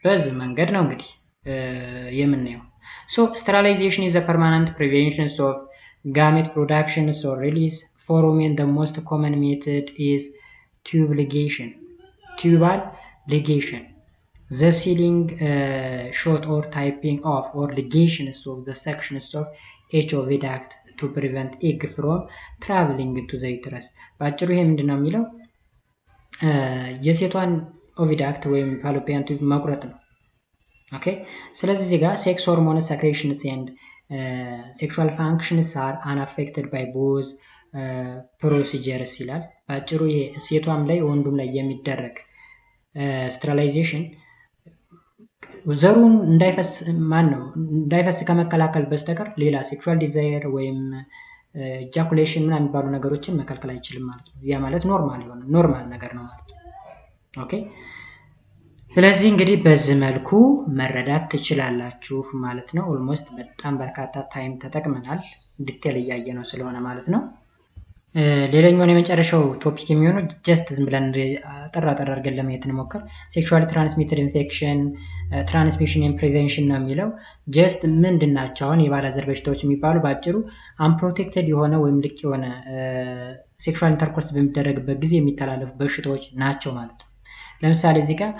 በዚህ መንገድ ነው እንግዲህ የምናየው። ሶ ስተራላይዜሽን is a permanent prevention of gamete production or release. For women, the most common method is tube ligation. Tubal ligation. The sealing shot or typing off or ligations of the sections of HOV duct to prevent egg from traveling to the uterus. በአጭሩ ይሄ ምንድነው የሚለው የሴቷን ኦቪዳክት ወይም ፋሎፒያን ቲዩብ መቁረጥ ነው። ኦኬ፣ ስለዚህ እዚህ ጋር ሴክስ ሆርሞን ሰክሬሽንስ ኤንድ ሴክሹዋል ፋንክሽንስ አር አንአፌክትድ ባይ ቦዝ ፕሮሲጀርስ ይላል። በአጭሩ ይሄ ሴቷም ላይ ወንዱም ላይ የሚደረግ ስተራላይዜሽን ዘሩን እንዳይፈስ ከመከላከል በስተቀር ሌላ ሴክሹዋል ዲዛይር ወይም ኢጃኩሌሽን ምናምን የሚባሉ ነገሮችን መከልከል አይችልም ማለት ነው። ያ ማለት ኖርማል ነገር ነው ማለት ነው። ኦኬ፣ ስለዚህ እንግዲህ በዚህ መልኩ መረዳት ትችላላችሁ ማለት ነው። ኦልሞስት በጣም በርካታ ታይም ተጠቅመናል፣ ዲቴል እያየ ነው ስለሆነ ማለት ነው። ሌላኛውን የመጨረሻው ቶፒክ የሚሆነው ጀስት ዝም ብለን ጠራ አድርገን ለማየት እንሞክር። ሴክሹዋሊ ትራንስሚትድ ኢንፌክሽን ትራንስሚሽን ኤንድ ፕሪቬንሽን ነው የሚለው። ጀስት ምንድን ናቸው አሁን የባላዘር በሽታዎች የሚባሉ? በአጭሩ አንፕሮቴክትድ የሆነ ወይም ልቅ የሆነ ሴክሹዋል ኢንተርኮርስ በሚደረግበት ጊዜ የሚተላለፉ በሽታዎች ናቸው ማለት ነው። ለምሳሌ እዚህ ጋር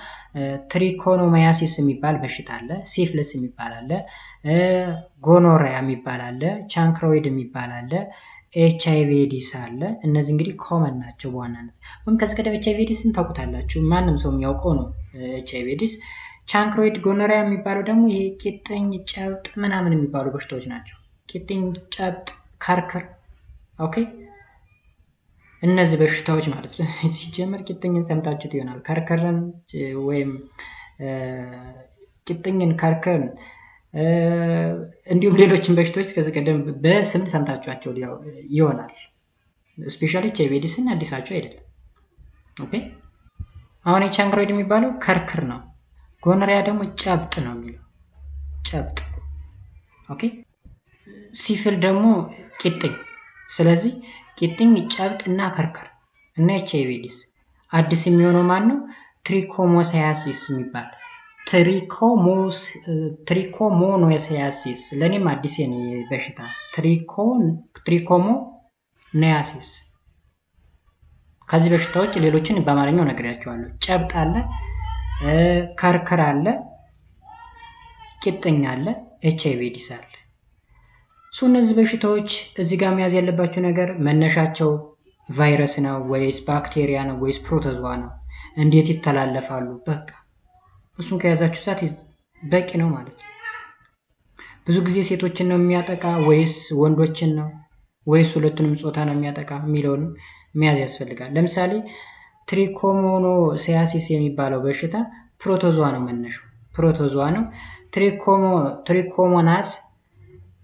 ትሪኮኖማያሲስ የሚባል በሽታ አለ፣ ሲፍልስ የሚባል አለ፣ ጎኖሪያ የሚባል አለ፣ ቻንክሮይድ የሚባል አለ፣ ኤችአይቪ ኤዲስ አለ። እነዚህ እንግዲህ ኮመን ናቸው በዋናነት። ወይም ከዚህ ቀደም ኤችአይቪ ኤዲስን ታውቁታላችሁ፣ ማንም ሰው የሚያውቀው ነው ኤችአይቪ ኤዲስ። ቻንክሮይድ ጎኖሪያ የሚባለው ደግሞ ይሄ ቂጥኝ ጨብጥ ምናምን የሚባሉ በሽታዎች ናቸው። ቂጥኝ ጨብጥ፣ ከርክር። ኦኬ፣ እነዚህ በሽታዎች ማለት ነው። ሲጀመር ቂጥኝን ሰምታችሁት ይሆናል። ከርከርን ወይም ቂጥኝን፣ ከርከርን እንዲሁም ሌሎችን በሽታዎች ከዚህ ቀደም በስም ሰምታችኋቸው ይሆናል። ስፔሻሊ ኤችአይቪ ኤዲስን አዲሳቸው አይደለም። ኦኬ፣ አሁን የቻንክሮይድ የሚባለው ከርክር ነው። ጎኖሪያ ደግሞ ጨብጥ ነው የሚለው ጨብጥ። ኦኬ፣ ሲፍል ደግሞ ቂጥኝ። ስለዚህ ቂጥኝ፣ ጨብጥ እና ከርከር እና ኤችአይቪ ኤዲስ። አዲስ የሚሆነው ማን ነው? ትሪኮሞሳያሲስ የሚባል ትሪኮሞኖሳያሲስ ለእኔም አዲስ የኔ በሽታ ትሪኮሞኖያሲስ። ከዚህ በሽታዎች ሌሎችን በአማርኛው ነግሬያቸዋለሁ። ጨብጥ አለ፣ ከርከር አለ፣ ቂጥኝ አለ፣ ኤችአይቪ ኤዲስ አለ። እነዚህ በሽታዎች እዚህ ጋር መያዝ ያለባቸው ነገር መነሻቸው ቫይረስ ነው ወይስ ባክቴሪያ ነው ወይስ ፕሮቶዞዋ ነው? እንዴት ይተላለፋሉ? በቃ እሱን ከያዛችሁ ሰዓት በቂ ነው ማለት ነው። ብዙ ጊዜ ሴቶችን ነው የሚያጠቃ ወይስ ወንዶችን ነው ወይስ ሁለቱንም ጾታ ነው የሚያጠቃ የሚለውን መያዝ ያስፈልጋል። ለምሳሌ ትሪኮሞኖሲያሲስ የሚባለው በሽታ ፕሮቶዞዋ ነው መነሻው፣ ፕሮቶዞዋ ነው። ትሪኮሞናስ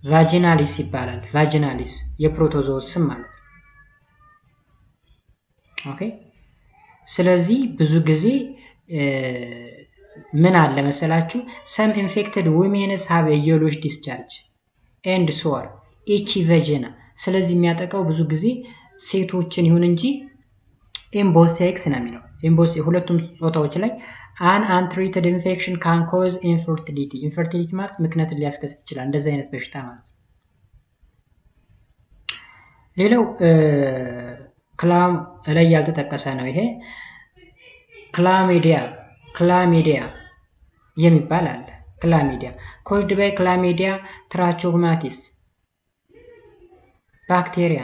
ቫጂናሊስ ይባላል። ቫጂናሊስ የፕሮቶዞው ስም ማለት ነው። ኦኬ። ስለዚህ ብዙ ጊዜ ምን አለ መሰላችሁ some infected women have a yellowish discharge and sore itchy vagina። ስለዚህ የሚያጠቃው ብዙ ጊዜ ሴቶችን ይሁን እንጂ in both sex ነው የሚለው ሁለቱም ጾታዎች ላይ an untreated infection can cause infertility። infertility ማለት ምክንያትን ሊያስከስት ይችላል፣ እንደዚህ አይነት በሽታ ማለት ነው። ሌላው ክላም ላይ ያልተጠቀሰ ነው። ይሄ ክላሚዲያ የሚባል አለ። ክላሚዲያ caused by ክላሚዲያ ትራቾማቲስ ባክቴሪያ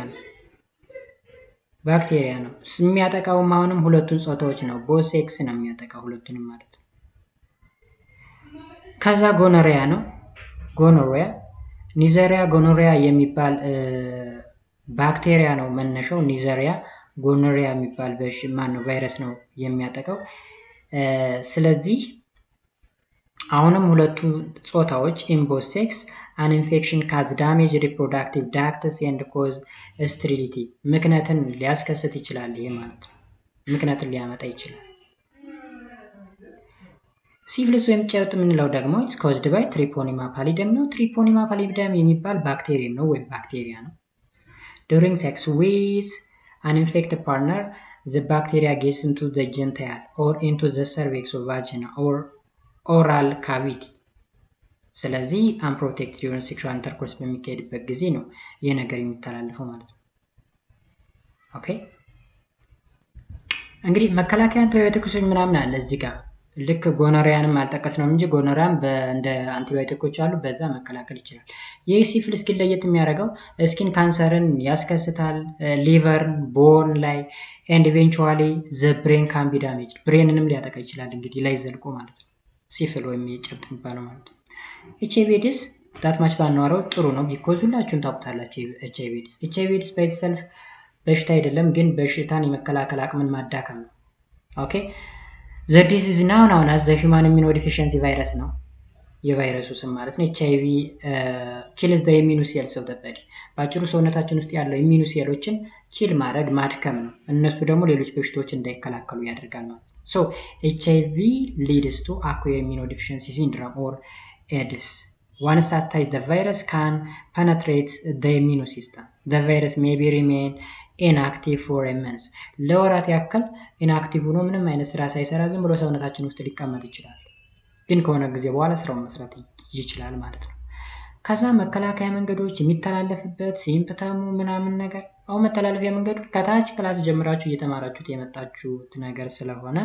ነው የሚያጠቃውም አሁንም ሁለቱን ጾታዎች ነው፣ ቦዝ ሴክስ ነው የሚያጠቃው ሁለቱንም ማለት ነው። ከዛ ጎኖሪያ ነው። ኒዘሪያ ጎኖሪያ የሚባል ባክቴሪያ ነው መነሻው። ኒዘሪያ ጎኖሪያ የሚባል ቫይረስ ነው የሚያጠቃው። ስለዚህ አሁንም ሁለቱ ጾታዎች in both sex an infection cause damage reproductive ducts and cause sterility ምክንያትን ሊያስከስት ይችላል። ይሄ ማለት ነው ምክንያትን ሊያመጣ ይችላል። ሲፊሊስ ወይም ጨብጥ የምንለው ደግሞ it's caused by Treponema pallidum ነው። Treponema pallidum የሚባል ባክቴሪየም ነው ወይም ባክቴሪያ ነው። During sex with an infected partner the bacteria gets into the genital or into the cervix or vagina or oral cavity። ስለዚህ unprotected የሆነ ሴክሹዋል ኢንተርኮርስ በሚካሄድበት ጊዜ ነው ይህ ነገር የሚተላለፈው ማለት ነው። ኦኬ እንግዲህ መከላከያ አንቲባዮቲክስ ምናምን አለ እዚህ ጋር ልክ ጎኖሪያንም አልጠቀስነውም እንጂ ጎኖሪያም እንደ አንቲባዮቲኮች አሉ፣ በዛ መከላከል ይችላል። ይህ ሲፊሊስ ግን ለየት የሚያደርገው ስኪን ካንሰርን ያስከስታል፣ ሊቨር ቦን ላይ and eventually the brain can be damaged ብሬንንም ሊያጠቃ ይችላል። እንግዲህ ላይ ዘልቆ ማለት ነው ሲፊል ወይም የጨብጥ የሚባለው ማለት ነው። HIV ኤድስ ዳትማች ባናወራው ጥሩ ነው ቢኮዝ ሁላችሁም ታውቁታላችሁ። HIV ኤድስ በኢትሰልፍ በሽታ አይደለም፣ ግን በሽታን የመከላከል አቅምን ማዳከም ነው። ኦኬ the disease now known as the human immunodeficiency virus ነው የቫይረሱ ስም ማለት ነው። HIV kills the immune cells of the body ባጭሩ ሰውነታችን ውስጥ ያለው ኢሚኑ ሴሎችን ኪል ማድረግ ማድከም ነው። እነሱ ደግሞ ሌሎች በሽታዎች እንዳይከላከሉ ያደርጋል ማለት ነው። so HIV leads to acquired immunodeficiency syndrome or AIDS. Once attacked, the virus can penetrate the immune system. The virus may be remain inactive for a month. ለወራት ያክል ኢንአክቲቭ ሆኖ ምንም አይነት ስራ ሳይሰራ ዝም ብሎ ሰውነታችን ውስጥ ሊቀመጥ ይችላል፣ ግን ከሆነ ጊዜ በኋላ ስራውን መስራት ይችላል ማለት ነው። ከዛ መከላከያ መንገዶች የሚተላለፍበት ሲምፕተሙ ምናምን ነገር አሁን መተላለፊያ መንገዱ ከታች ክላስ ጀምራችሁ እየተማራችሁት የመጣችሁት ነገር ስለሆነ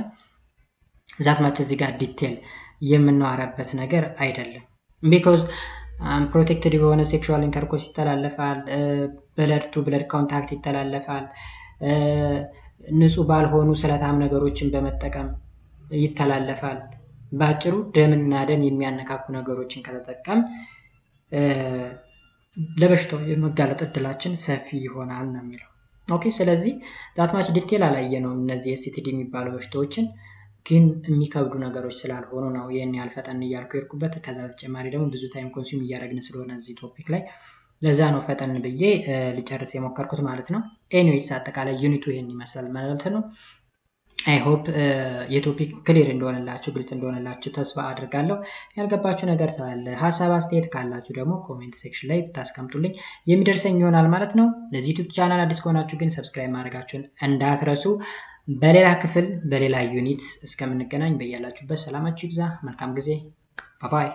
ዛት ማች እዚህ ጋር ዲቴል የምናወራበት ነገር አይደለም። ቢኮዝ ፕሮቴክትድ የሆነ ሴክሹዋል ኢንተርኮርስ ይተላለፋል፣ ብለድ ቱ ብለድ ኮንታክት ይተላለፋል፣ ንጹህ ባልሆኑ ስለታም ነገሮችን በመጠቀም ይተላለፋል። ባጭሩ ደምና ደም የሚያነካኩ ነገሮችን ከተጠቀም ለበሽታው የመጋለጥ እድላችን ሰፊ ይሆናል ነው የሚለው። ኦኬ ስለዚህ ዳትማች ዲቴል አላየነው እነዚህ ኤስቲዲ የሚባሉ በሽታዎችን፣ ግን የሚከብዱ ነገሮች ስላልሆኑ ነው ይሄን ያልፈጠን እያልኩ የርኩበት። ከዛ በተጨማሪ ደግሞ ብዙ ታይም ኮንሱም እያደረግን ስለሆነ እዚህ ቶፒክ ላይ ለዛ ነው ፈጠን ብዬ ልጨርስ የሞከርኩት ማለት ነው። ኤኒዌይስ አጠቃላይ ዩኒቱ ይሄን ይመስላል ማለት ነው። አይ ሆፕ የቶፒክ ክሊር እንደሆነላችሁ ግልጽ እንደሆነላችሁ ተስፋ አድርጋለሁ። ያልገባችሁ ነገር ካለ ሀሳብ አስተያየት ካላችሁ ደግሞ ኮሜንት ሴክሽን ላይ ብታስቀምጡልኝ የሚደርሰኝ ይሆናል ማለት ነው። ለዚህ ዩቲዩብ ቻናል አዲስ ከሆናችሁ ግን ሰብስክራይብ ማድረጋችሁን እንዳትረሱ። በሌላ ክፍል በሌላ ዩኒት እስከምንገናኝ በያላችሁበት ሰላማችሁ ይብዛ። መልካም ጊዜ። ባይ ባይ።